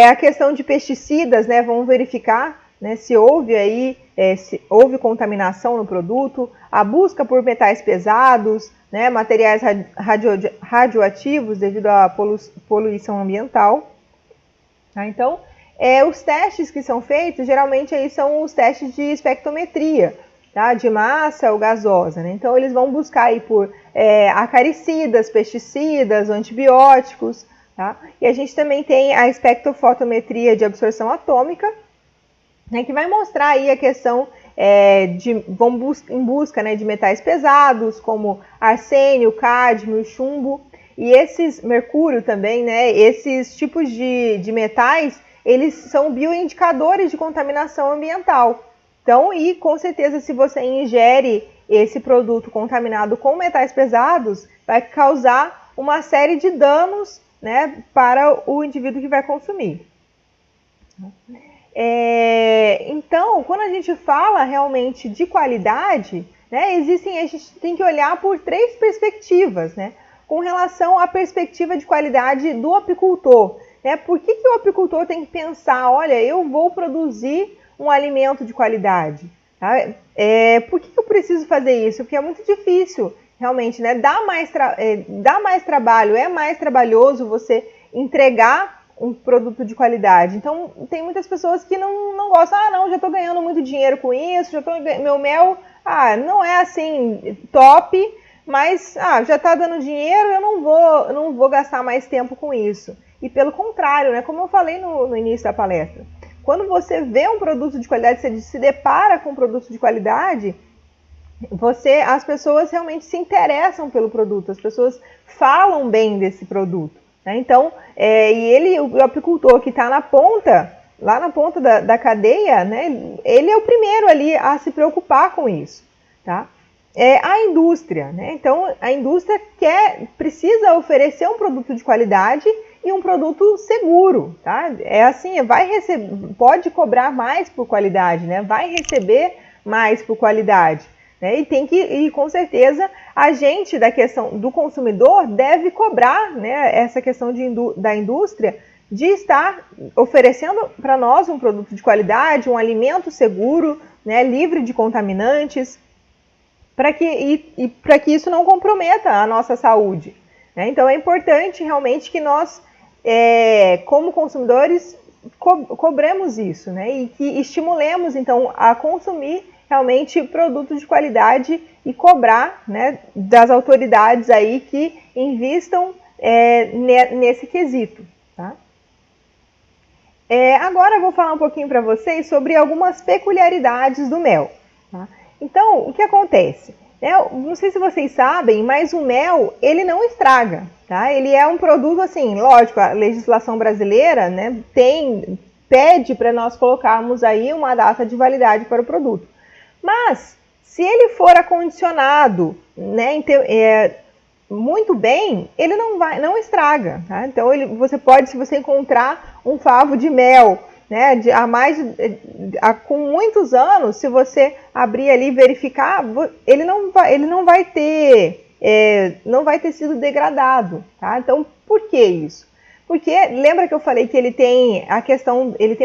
Speaker 2: A questão de pesticidas, né, vão verificar, né, se houve contaminação no produto, a busca por metais pesados, né, materiais radioativos devido à poluição ambiental. Tá? Então, os testes que são feitos, geralmente aí são os testes de espectrometria, tá? De massa ou gasosa. Né? Então, eles vão buscar aí por acaricidas, pesticidas, antibióticos. Tá? E a gente também tem a espectrofotometria de absorção atômica, né, que vai mostrar aí a questão em busca, né, de metais pesados, como arsênio, cádmio, chumbo. E mercúrio também, né, esses tipos de metais, eles são bioindicadores de contaminação ambiental. Então, e com certeza, se você ingere esse produto contaminado com metais pesados, vai causar uma série de danos, né, para o indivíduo que vai consumir. Então, quando a gente fala realmente de qualidade, né, a gente tem que olhar por 3 perspectivas, né? Com relação à perspectiva de qualidade do apicultor. Né? Por que o apicultor tem que pensar, olha, eu vou produzir um alimento de qualidade? Tá? Por que eu preciso fazer isso? Porque é muito difícil, realmente, né? Dá mais trabalho, é mais trabalhoso você entregar um produto de qualidade. Então, tem muitas pessoas que não gostam, não, já estou ganhando muito dinheiro com isso, meu mel, não é assim top, mas já está dando dinheiro, eu não vou gastar mais tempo com isso. E pelo contrário, né, como eu falei no início da palestra, quando você vê um produto de qualidade, você se depara com um produto de qualidade, as pessoas realmente se interessam pelo produto, as pessoas falam bem desse produto, né? Então, o apicultor que está lá na ponta da cadeia, né, ele é o primeiro ali a se preocupar com isso, tá? A indústria, né? Então, a indústria precisa oferecer um produto de qualidade e um produto seguro, tá? Pode cobrar mais por qualidade, né? Vai receber mais por qualidade, né? E com certeza a gente da questão do consumidor deve cobrar, né, essa questão da indústria de estar oferecendo para nós um produto de qualidade, um alimento seguro, né, livre de contaminantes, para que isso não comprometa a nossa saúde, né? Então é importante realmente que nós, como consumidores, cobremos isso, né? E que estimulemos então a consumir realmente produtos de qualidade e cobrar, né, das autoridades aí que invistam nesse quesito, tá? Agora eu vou falar um pouquinho para vocês sobre algumas peculiaridades do mel, tá? Então, o que acontece? Não sei se vocês sabem, mas o mel, ele não estraga, tá? Ele é um produto, assim, lógico, a legislação brasileira, né, pede para nós colocarmos aí uma data de validade para o produto. Mas, se ele for acondicionado, né, muito bem, ele não estraga, tá? Então, se você encontrar um favo de mel, né, com muitos anos, se você abrir ali e verificar, ele não vai ter sido degradado, tá? Então, por que isso? Porque lembra que eu falei que ele tem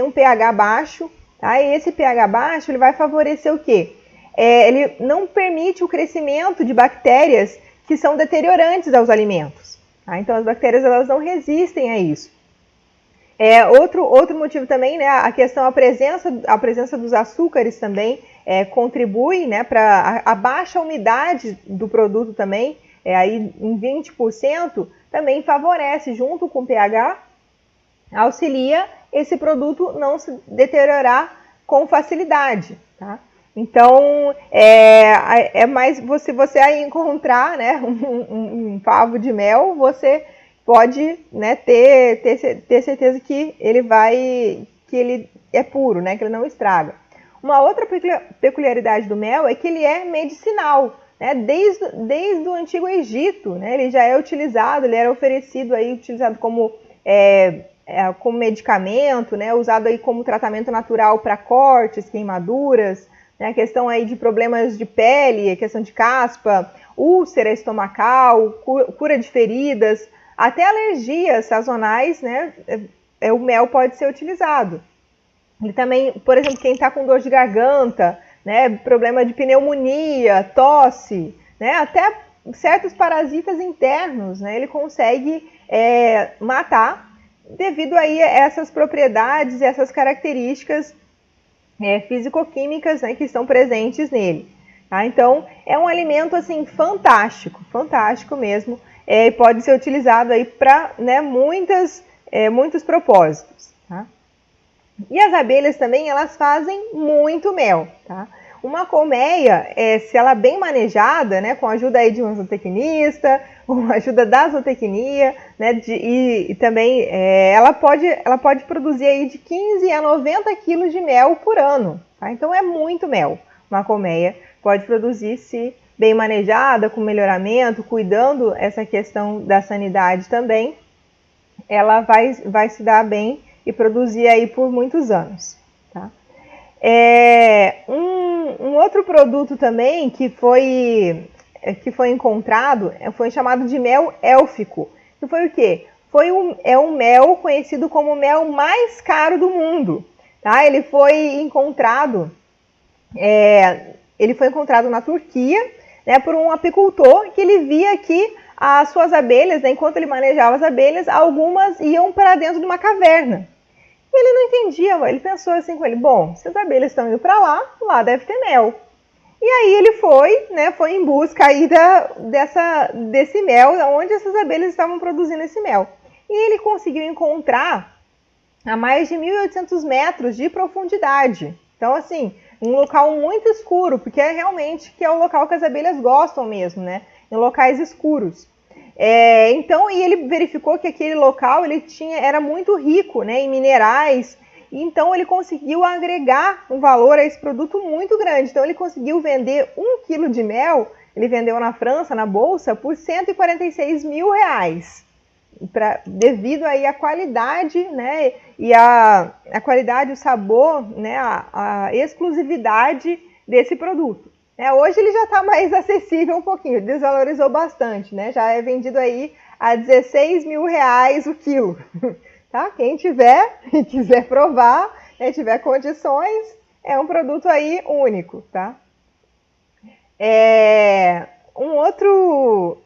Speaker 2: um pH baixo, tá? E esse pH baixo ele vai favorecer o quê? Ele não permite o crescimento de bactérias que são deteriorantes aos alimentos, tá? Então as bactérias elas não resistem a isso. Outro motivo também, né, a presença dos açúcares também contribui, né, para a baixa umidade do produto também, aí em 20%, também favorece, junto com o pH, auxilia esse produto não se deteriorar com facilidade, tá? Então, mais se você aí encontrar, né, um favo de mel, você pode, né, ter certeza que ele é puro, né, que ele não estraga. Uma outra peculiaridade do mel é que ele é medicinal, né, desde o Antigo Egito, né, ele já é utilizado, ele era utilizado como medicamento, né, usado aí como tratamento natural para cortes, queimaduras, né, a questão aí de problemas de pele, a questão de caspa, úlcera estomacal, cura de feridas, até alergias sazonais, né, o mel pode ser utilizado. E também, por exemplo, quem está com dor de garganta, né, problema de pneumonia, tosse, né, até certos parasitas internos, né, ele consegue matar devido aí a essas propriedades, essas características físico-químicas, né, que estão presentes nele. Tá? Então, é um alimento assim fantástico, fantástico mesmo. E pode ser utilizado aí para, né, muitos propósitos. Tá? E as abelhas também, elas fazem muito mel. Tá? Uma colmeia, se ela é bem manejada, né, com a ajuda aí de um zootecnista, com a ajuda da zootecnia, né, e também ela pode produzir aí de 15 a 90 quilos de mel por ano. Tá? Então é muito mel. Uma colmeia pode produzir, se bem manejada, com melhoramento, cuidando essa questão da sanidade também, ela vai se dar bem e produzir aí por muitos anos. Tá? Um outro produto também que foi encontrado foi chamado de mel élfico. Que foi o quê? Um mel conhecido como o mel mais caro do mundo. Tá? Ele foi encontrado na Turquia, né, por um apicultor que ele via que as suas abelhas, né, enquanto ele manejava as abelhas, algumas iam para dentro de uma caverna. E ele não entendia, ele pensou assim com ele, bom, se as abelhas estão indo para lá deve ter mel. E aí ele foi em busca aí desse mel, onde essas abelhas estavam produzindo esse mel. E ele conseguiu encontrar a mais de 1.800 metros de profundidade. Então, assim, um local muito escuro, porque é realmente que é o local que as abelhas gostam mesmo, né? Em locais escuros. Então, e ele verificou que aquele local era muito rico, né, em minerais. Então, ele conseguiu agregar um valor a esse produto muito grande. Então, ele conseguiu vender 1 quilo de mel, ele vendeu na França, na bolsa, por R$146 mil. Devido aí à qualidade, né, e a qualidade, o sabor, né, a exclusividade desse produto. Hoje ele já está mais acessível um pouquinho, desvalorizou bastante, né, já é vendido aí a R$16 mil o quilo. Tá? Quem tiver e quiser provar, né, tiver condições, é um produto aí único, tá? Um outro...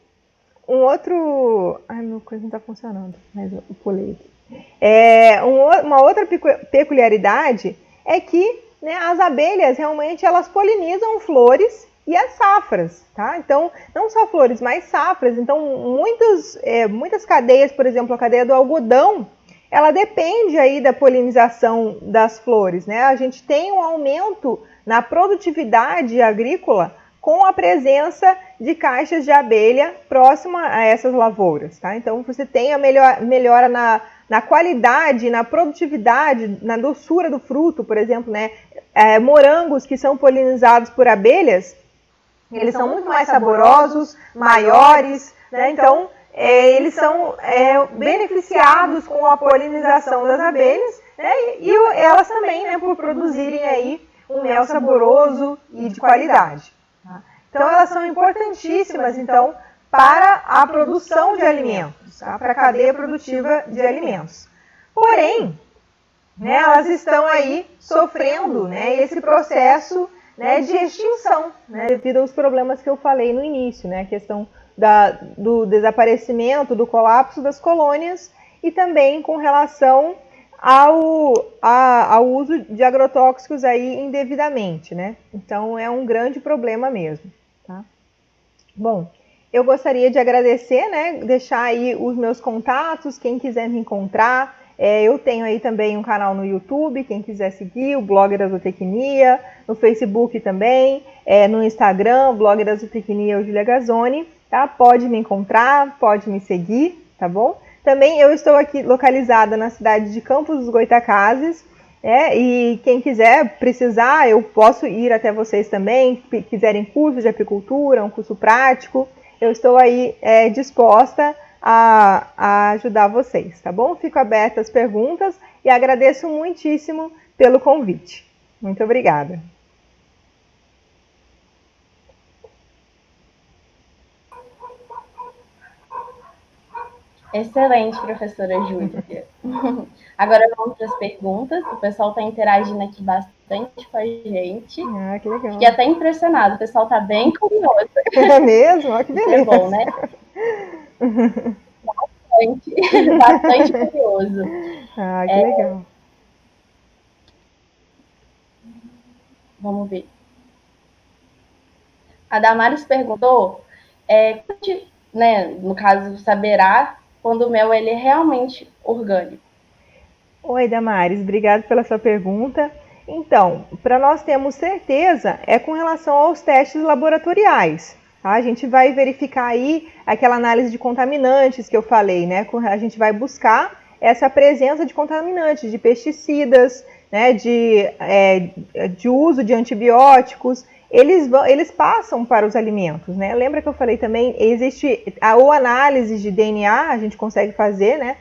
Speaker 2: Ai, meu coisa não está funcionando, mas eu pulei aqui. Uma outra peculiaridade é que, né, as abelhas realmente elas polinizam flores e as safras, tá? Então, não só flores, mas safras. Então, muitas cadeias, por exemplo, a cadeia do algodão, ela depende aí da polinização das flores, né? A gente tem um aumento na produtividade agrícola com a presença de caixas de abelha próxima a essas lavouras, tá? Então, você tem a melhora na qualidade, na produtividade, na doçura do fruto, por exemplo, né? Morangos que são polinizados por abelhas, eles são muito mais saborosos, maiores, né? Então, eles são beneficiados com a polinização das abelhas, né? E elas também, né, por produzirem aí um mel saboroso e de qualidade. Então, elas são importantíssimas, então, para a produção de alimentos, tá? Para a cadeia produtiva de alimentos. Porém, né, elas estão aí sofrendo, né, esse processo, né, de extinção, né, devido aos problemas que eu falei no início, né, a questão do desaparecimento, do colapso das colônias e também com relação ao uso de agrotóxicos aí indevidamente, né? Então é um grande problema mesmo, tá? Bom, eu gostaria de agradecer, né? Deixar aí os meus contatos, quem quiser me encontrar. Eu tenho aí também um canal no YouTube, quem quiser seguir, o Blog da Zootecnia, no Facebook também, no Instagram, Blog da Zootecnia, o Julia Gazzoni, tá? Pode me encontrar, pode me seguir, tá bom? Também eu estou aqui localizada na cidade de Campos dos Goytacazes, e quem quiser, precisar, eu posso ir até vocês também, quiserem curso de apicultura, um curso prático, eu estou aí disposta a ajudar vocês, tá bom? Fico aberta às perguntas e agradeço muitíssimo pelo convite. Muito obrigada.
Speaker 1: Excelente, professora Júlia. Agora vamos para as perguntas. O pessoal está interagindo aqui bastante com a gente.
Speaker 2: Ah, que legal.
Speaker 1: Fiquei até impressionado. O pessoal está bem curioso.
Speaker 2: É mesmo? Olha que beleza.
Speaker 1: É bom, né? Bastante curioso.
Speaker 2: Ah, que legal.
Speaker 1: Vamos ver. A Damares perguntou, né, no caso, saberá quando o mel ele é realmente orgânico.
Speaker 2: Oi, Damares, obrigado pela sua pergunta. Então, para nós termos certeza, é com relação aos testes laboratoriais. Tá? A gente vai verificar aí aquela análise de contaminantes que eu falei, né? A gente vai buscar essa presença de contaminantes, de pesticidas, né? de uso de antibióticos. Eles passam para os alimentos, né? Lembra que eu falei também, existe a análise de DNA, a gente consegue fazer, né?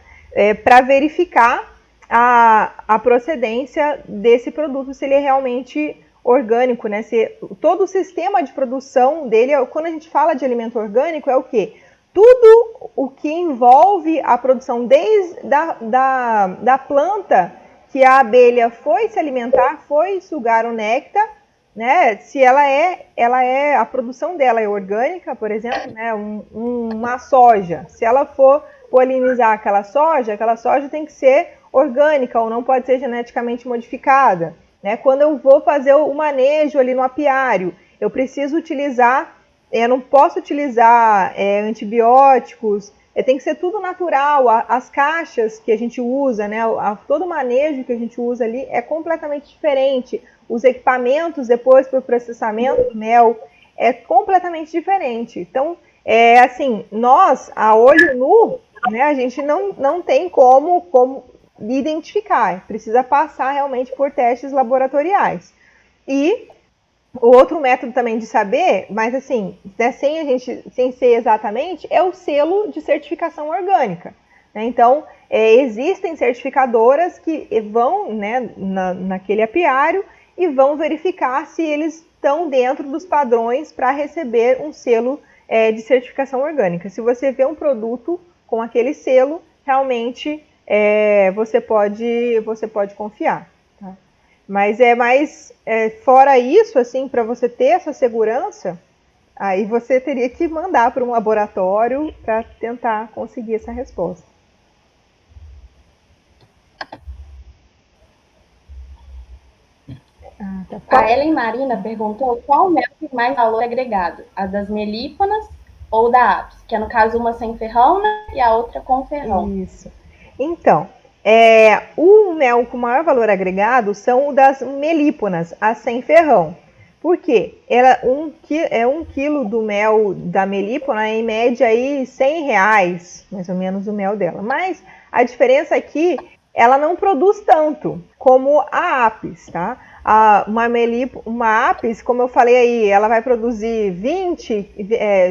Speaker 2: Para verificar a procedência desse produto, se ele é realmente orgânico, né? Se todo o sistema de produção dele, quando a gente fala de alimento orgânico, é o quê? Tudo o que envolve a produção desde da planta que a abelha foi se alimentar, foi sugar o néctar, né? Se a produção dela é orgânica, por exemplo, né? Uma soja, se ela for polinizar aquela soja tem que ser orgânica ou não pode ser geneticamente modificada, né? Quando eu vou fazer o manejo ali no apiário, eu preciso utilizar, eu não posso utilizar antibióticos, tem que ser tudo natural. As caixas que a gente usa, né, todo o manejo que a gente usa ali é completamente diferente. Os equipamentos depois para o processamento do mel é completamente diferente. Então, assim, nós, a olho nu, né, a gente não tem como identificar. Precisa passar realmente por testes laboratoriais. E o outro método também de saber, mas assim, né, sem ser exatamente, é o selo de certificação orgânica. Né? Então, existem certificadoras que vão, né, naquele apiário e vão verificar se eles estão dentro dos padrões para receber um selo de certificação orgânica. Se você vê um produto com aquele selo, realmente você pode confiar. Tá? Mas fora isso, assim, para você ter essa segurança, aí você teria que mandar para um laboratório para tentar conseguir essa resposta.
Speaker 1: A Ellen Marina perguntou qual mel tem mais valor agregado, a das melíponas ou da apis, que é no caso uma sem ferrão, né, e a outra com ferrão.
Speaker 2: Isso. Então, o mel com maior valor agregado são o das melíponas, as sem ferrão. Por quê? Um quilo do mel da melípona é em média aí R$ 100, mais ou menos o mel dela. Mas a diferença aqui, ela não produz tanto como a apis, tá? Uma apis, como eu falei aí, ela vai produzir 20,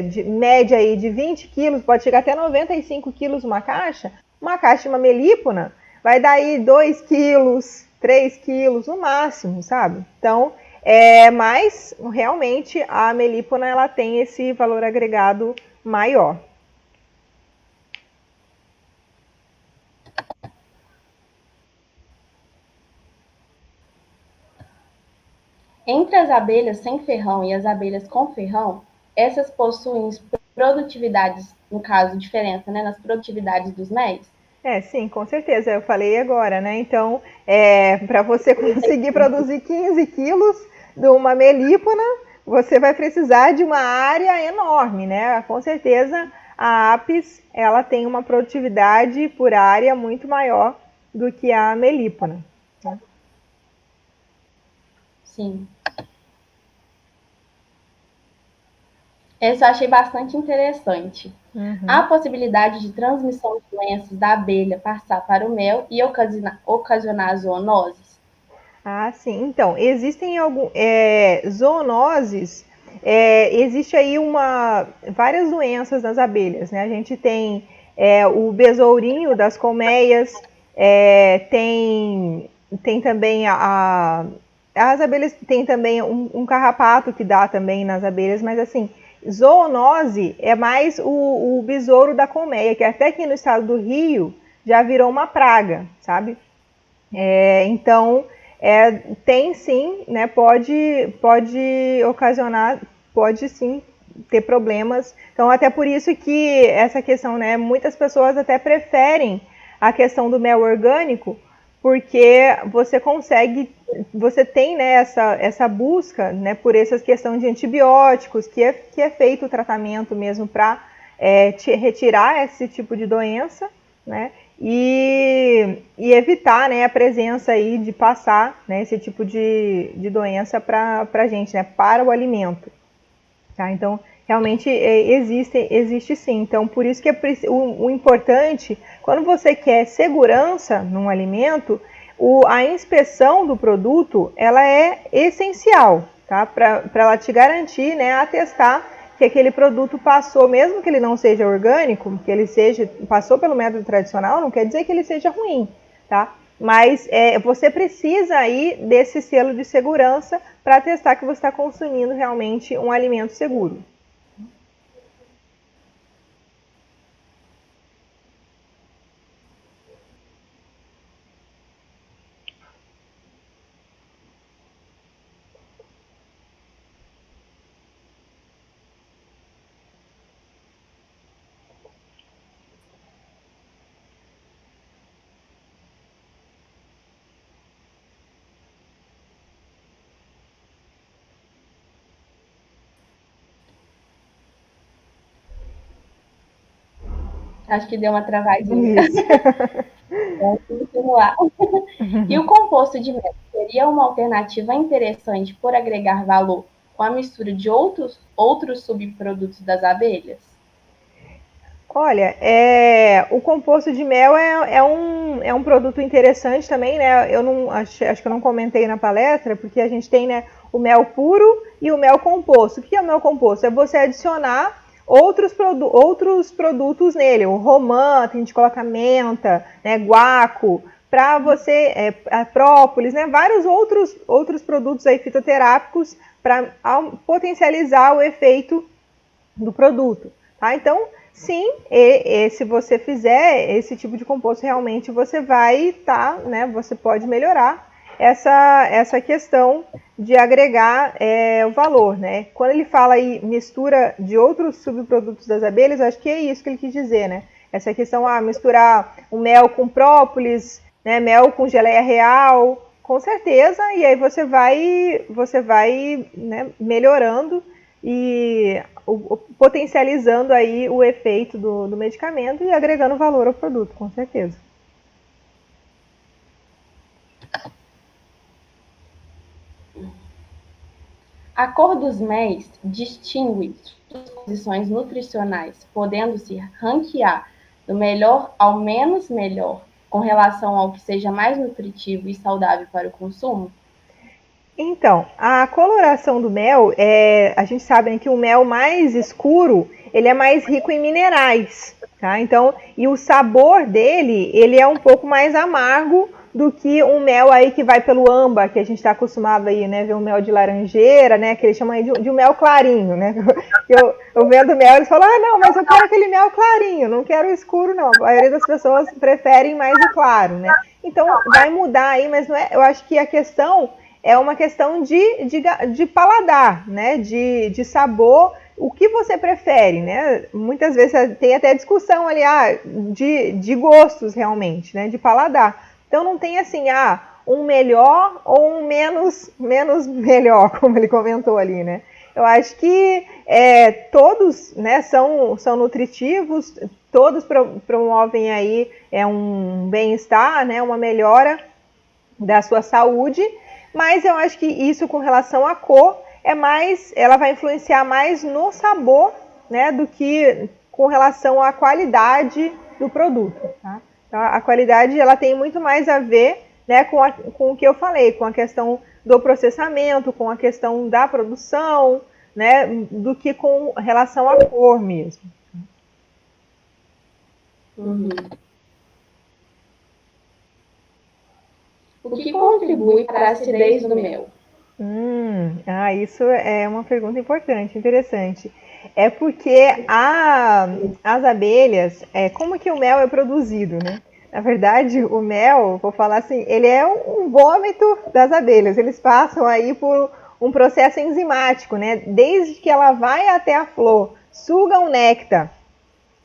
Speaker 2: de média aí de 20 quilos, pode chegar até 95 quilos uma caixa. Uma caixa de uma melípona vai dar aí 2 quilos, 3 quilos no máximo, sabe? Então, mas realmente a melípona ela tem esse valor agregado maior.
Speaker 1: Entre as abelhas sem ferrão e as abelhas com ferrão, essas possuem produtividades, no caso, diferença, né, nas produtividades dos méis?
Speaker 2: Sim, com certeza. Eu falei agora, né? Então, para você conseguir produzir 15 quilos de uma melípona, você vai precisar de uma área enorme, né? Com certeza, a apis, ela tem uma produtividade por área muito maior do que a melípona. Né?
Speaker 1: Sim. Essa eu achei bastante interessante. Há a possibilidade de transmissão de doenças da abelha passar para o mel e ocasionar zoonoses?
Speaker 2: Ah, sim. Então, existem zoonoses, existe aí várias doenças nas abelhas, né? A gente tem o besourinho das colmeias, tem também as abelhas, tem também um carrapato que dá também nas abelhas, mas assim, zoonose é mais o besouro da colmeia, que até aqui no estado do Rio já virou uma praga, sabe? Então, tem sim, né, pode ocasionar, pode sim ter problemas. Então, até por isso que essa questão, né, muitas pessoas até preferem a questão do mel orgânico, porque você tem, né, essa busca, né, por essa questão de antibióticos, que é feito o tratamento mesmo para retirar esse tipo de doença, né, e evitar, né, a presença aí de passar, né, esse tipo de doença para a gente, né, para o alimento. Tá? Então, realmente existe sim. Então, por isso que o importante, quando você quer segurança num alimento, a inspeção do produto ela é essencial, tá? Para ela te garantir, né, atestar que aquele produto passou, mesmo que ele não seja orgânico, que ele passou pelo método tradicional, não quer dizer que ele seja ruim, tá? Mas você precisa aí desse selo de segurança para testar que você está consumindo realmente um alimento seguro.
Speaker 1: Acho que deu uma travadinha.
Speaker 2: Isso.
Speaker 1: Vamos lá. E o composto de mel seria uma alternativa interessante por agregar valor com a mistura de outros subprodutos das abelhas?
Speaker 2: Olha, o composto de mel é um produto interessante também, né? Eu não acho que eu não comentei na palestra, porque a gente tem, né, o mel puro e o mel composto. O que é o mel composto? É você adicionar outros produtos nele, o romã, tem de colocar menta, né, guaco, para você, própolis, né, vários outros produtos aí fitoterápicos para potencializar o efeito do produto, tá? Então, sim, se você fizer esse tipo de composto, realmente você vai né, você pode melhorar essa questão de agregar o valor, né? Quando ele fala aí mistura de outros subprodutos das abelhas, eu acho que é isso que ele quis dizer, né? Essa questão, misturar o mel com própolis, né, mel com geleia real, com certeza, e aí você vai, né, melhorando e potencializando aí o efeito do medicamento e agregando valor ao produto, com certeza.
Speaker 1: A cor dos méis distingue suas posições nutricionais, podendo-se ranquear do melhor ao menos melhor com relação ao que seja mais nutritivo e saudável para o consumo?
Speaker 2: Então, a coloração do mel, a gente sabe que o mel mais escuro, ele é mais rico em minerais, tá? Então, e o sabor dele, ele é um pouco mais amargo do que um mel aí que vai pelo âmbar, que a gente está acostumado aí, né, ver um mel de laranjeira, né, que eles chamam aí de um mel clarinho, né? Eu vendo mel, eles falam, não, mas eu quero aquele mel clarinho, não quero o escuro, não. A maioria das pessoas preferem mais o claro, né? Então, vai mudar aí, mas não é, eu acho que a questão é uma questão de paladar, né? De sabor, o que você prefere, né? Muitas vezes tem até discussão ali, de gostos realmente, né? De paladar. Então não tem assim, um melhor ou um menos melhor, como ele comentou ali, né? Eu acho que todos, né, são nutritivos, todos promovem aí um bem-estar, né? Uma melhora da sua saúde. Mas eu acho que isso com relação à cor ela vai influenciar mais no sabor, né, do que com relação à qualidade do produto, tá? Então, a qualidade ela tem muito mais a ver, né, com o que eu falei, com a questão do processamento, com a questão da produção, né, do que com relação à cor mesmo.
Speaker 1: Uhum. O que contribui para a acidez do mel?
Speaker 2: Isso é uma pergunta importante, interessante. É porque as abelhas, como que o mel é produzido, né? Na verdade, o mel, vou falar assim, ele é um vômito das abelhas. Eles passam aí por um processo enzimático, né? Desde que ela vai até a flor, suga o néctar,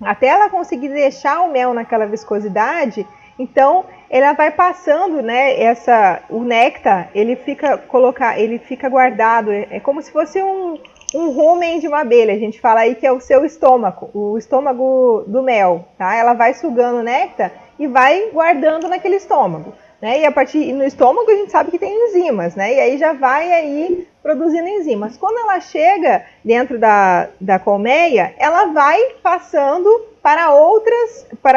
Speaker 2: até ela conseguir deixar o mel naquela viscosidade, então ela vai passando, né, o néctar, ele fica guardado, é como se fosse um rumen de uma abelha, a gente fala aí que é o seu estômago, o estômago do mel, tá? Ela vai sugando o néctar e vai guardando naquele estômago, né? E no estômago a gente sabe que tem enzimas, né? E aí já vai aí produzindo enzimas. Quando ela chega dentro da colmeia, ela vai passando para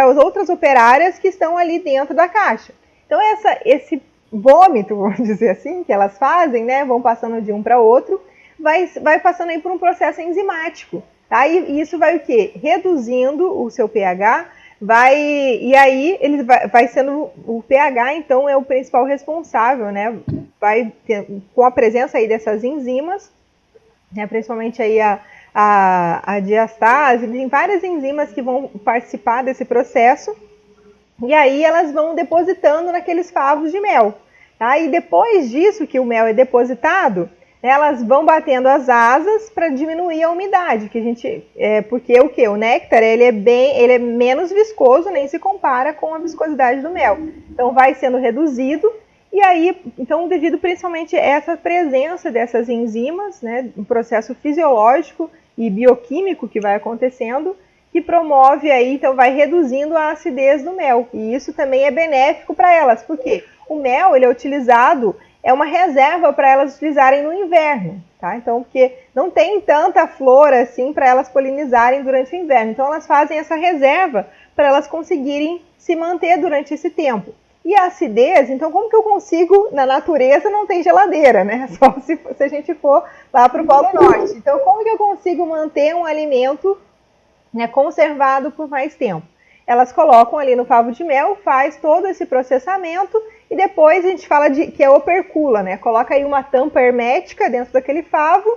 Speaker 2: as outras operárias que estão ali dentro da caixa. Então esse vômito, vamos dizer assim, que elas fazem, né, vão passando de um para outro, vai passando aí por um processo enzimático, tá? E isso vai o quê? Reduzindo o seu pH, e aí ele vai sendo o pH, então é o principal responsável, né? Com a presença aí dessas enzimas, né, principalmente aí a diastase, tem várias enzimas que vão participar desse processo, e aí elas vão depositando naqueles favos de mel, tá? E depois disso que o mel é depositado, elas vão batendo as asas para diminuir a umidade, porque o que? O néctar ele é menos viscoso, nem se compara com a viscosidade do mel. Então vai sendo reduzido, e aí, então, devido principalmente a essa presença dessas enzimas, né, um processo fisiológico e bioquímico que vai acontecendo, que promove aí, então vai reduzindo a acidez do mel. E isso também é benéfico para elas, porque o mel ele é utilizado, é uma reserva para elas utilizarem no inverno, tá? Então, porque não tem tanta flor assim para elas polinizarem durante o inverno. Então, elas fazem essa reserva para elas conseguirem se manter durante esse tempo. E a acidez, então como que eu consigo, na natureza não tem geladeira, né? Só se a gente for lá para o Polo Norte. Então, como que eu consigo manter um alimento, né, conservado por mais tempo? Elas colocam ali no favo de mel, faz todo esse processamento e depois a gente fala que é opercula, né? Coloca aí uma tampa hermética dentro daquele favo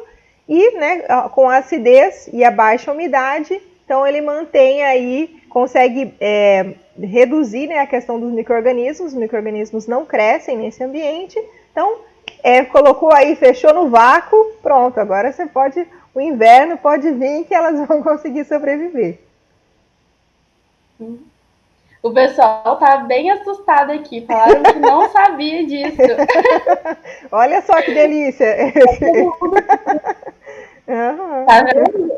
Speaker 2: e, né, com a acidez e a baixa umidade, então ele mantém aí, consegue reduzir, né, a questão dos micro-organismos. Os micro-organismos não crescem nesse ambiente, então colocou aí, fechou no vácuo, pronto, agora você pode, o inverno pode vir que elas vão conseguir sobreviver.
Speaker 1: O pessoal tá bem assustado aqui, falaram que não sabia disso.
Speaker 2: Olha só que delícia!
Speaker 1: Tá vendo?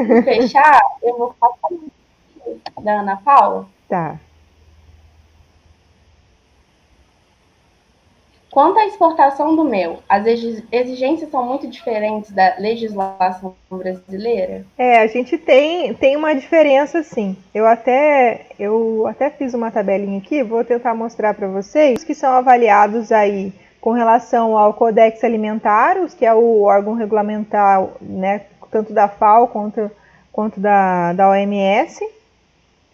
Speaker 1: Para fechar, eu vou passar da Ana Paula.
Speaker 2: Tá.
Speaker 1: Quanto à exportação do mel, as exigências são muito diferentes da legislação brasileira?
Speaker 2: A gente tem uma diferença, sim. Eu até fiz uma tabelinha aqui, vou tentar mostrar para vocês, que são avaliados aí com relação ao Codex Alimentários, que é o órgão regulamentar, né, tanto da FAO quanto da OMS,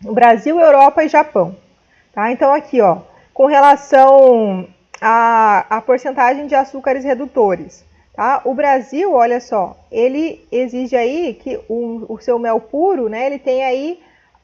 Speaker 2: o Brasil, Europa e Japão. Tá? Então aqui, ó, com relação à porcentagem de açúcares redutores, tá? O Brasil, olha só, ele exige aí que o seu mel puro, né, ele tem aí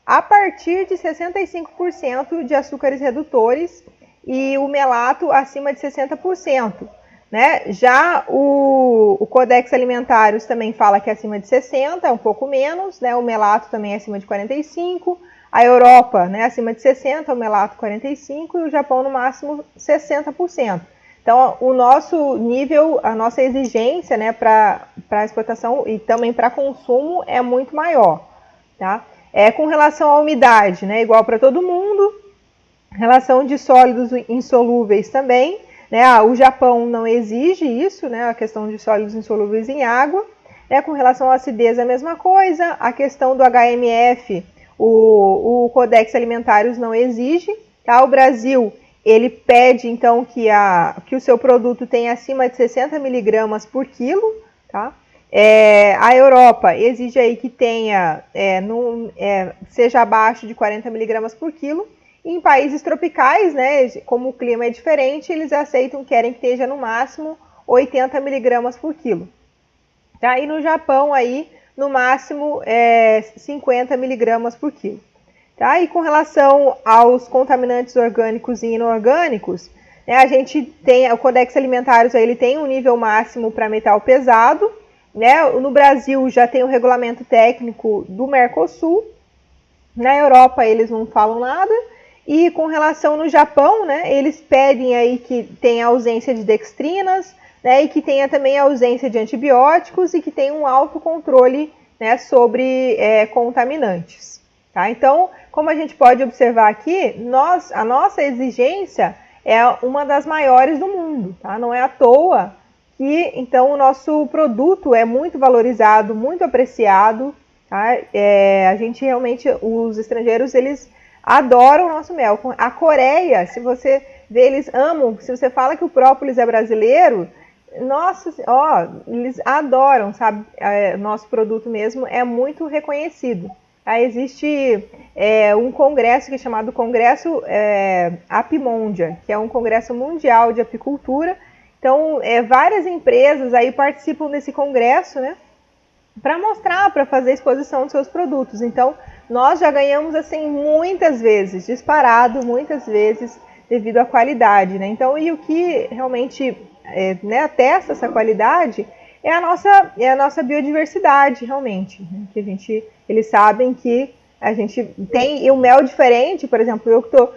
Speaker 2: a partir de 65% de açúcares redutores e o melato acima de 60%. Né? Já o Codex Alimentários também fala que é acima de 60%, é um pouco menos, né? O melato também é acima de 45%, a Europa, né, acima de 60%, o melato 45% e o Japão no máximo 60%. Então, o nosso nível, a nossa exigência, né, para exportação e também para consumo é muito maior. Tá? Com relação à umidade, né, igual para todo mundo, relação de sólidos insolúveis também. Né, o Japão não exige isso, né, a questão de sólidos insolúveis em água. Né, com relação à acidez, a mesma coisa. A questão do HMF, o Codex Alimentários não exige. Tá? O Brasil, ele pede, então, que o seu produto tenha acima de 60 miligramas por quilo. Tá? A Europa exige aí que tenha, seja abaixo de 40 miligramas por quilo. Em países tropicais, né, como o clima é diferente, eles aceitam, querem que esteja no máximo 80 miligramas por quilo. Tá? E no Japão, aí, no máximo 50 miligramas por quilo. Tá? E com relação aos contaminantes orgânicos e inorgânicos, né, a gente tem, o Codex Alimentários aí, ele tem um nível máximo para metal pesado. Né? No Brasil já tem o regulamento técnico do Mercosul. Na Europa eles não falam nada. E com relação no Japão, né, eles pedem aí que tenha ausência de dextrinas, né, e que tenha também ausência de antibióticos e que tenha um alto controle, né, sobre contaminantes. Tá? Então, como a gente pode observar aqui, a nossa exigência é uma das maiores do mundo. Tá? Não é à toa que então o nosso produto é muito valorizado, muito apreciado. Tá? A gente realmente, os estrangeiros, eles adoram o nosso mel. A Coreia, se você vê, eles amam. Se você fala que o própolis é brasileiro, nossa, eles adoram, sabe? Nosso produto mesmo é muito reconhecido. Existe um congresso que é chamado Congresso Apimondia, que é um congresso mundial de apicultura. Então, várias empresas aí participam desse congresso, né? Para mostrar, para fazer exposição dos seus produtos. Então, nós já ganhamos assim muitas vezes, disparado muitas vezes, devido à qualidade, né? Então, e o que realmente né, atesta essa qualidade é a nossa biodiversidade, realmente. Né? Que eles sabem que a gente tem e o mel diferente, por exemplo, eu que estou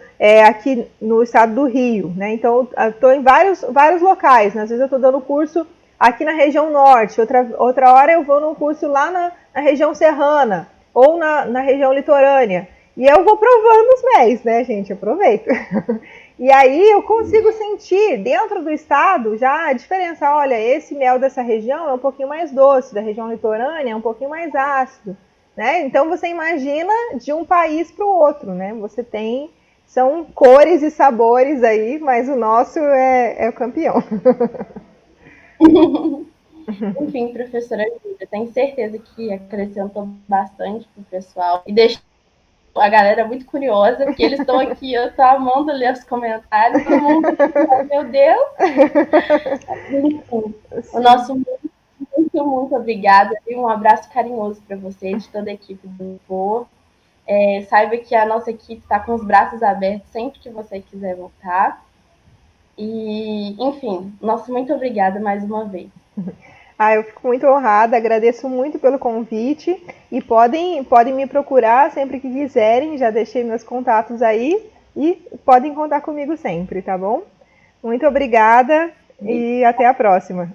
Speaker 2: aqui no estado do Rio, né? Então, estou em vários locais, né? Às vezes eu estou dando curso aqui na região norte, outra hora eu vou num curso lá na região serrana, ou na região litorânea. E eu vou provando os méis, né, gente? Aproveito. E aí eu consigo sentir dentro do estado já a diferença. Olha, esse mel dessa região é um pouquinho mais doce, da região litorânea é um pouquinho mais ácido, né? Então você imagina de um país para o outro, né? Você tem, são cores e sabores aí, mas o nosso é o campeão.
Speaker 1: Enfim, professora Júlia, tenho certeza que acrescentou bastante para o pessoal e deixou a galera muito curiosa, porque eles estão aqui, eu estou amando ler os comentários, todo mundo aqui, meu Deus! Enfim, o nosso muito obrigada e um abraço carinhoso para você, de toda a equipe do Boa. Saiba que a nossa equipe está com os braços abertos sempre que você quiser voltar. E, enfim, nosso muito obrigada mais uma vez.
Speaker 2: Eu fico muito honrada, agradeço muito pelo convite e podem me procurar sempre que quiserem, já deixei meus contatos aí e podem contar comigo sempre, tá bom? Muito obrigada e até a próxima.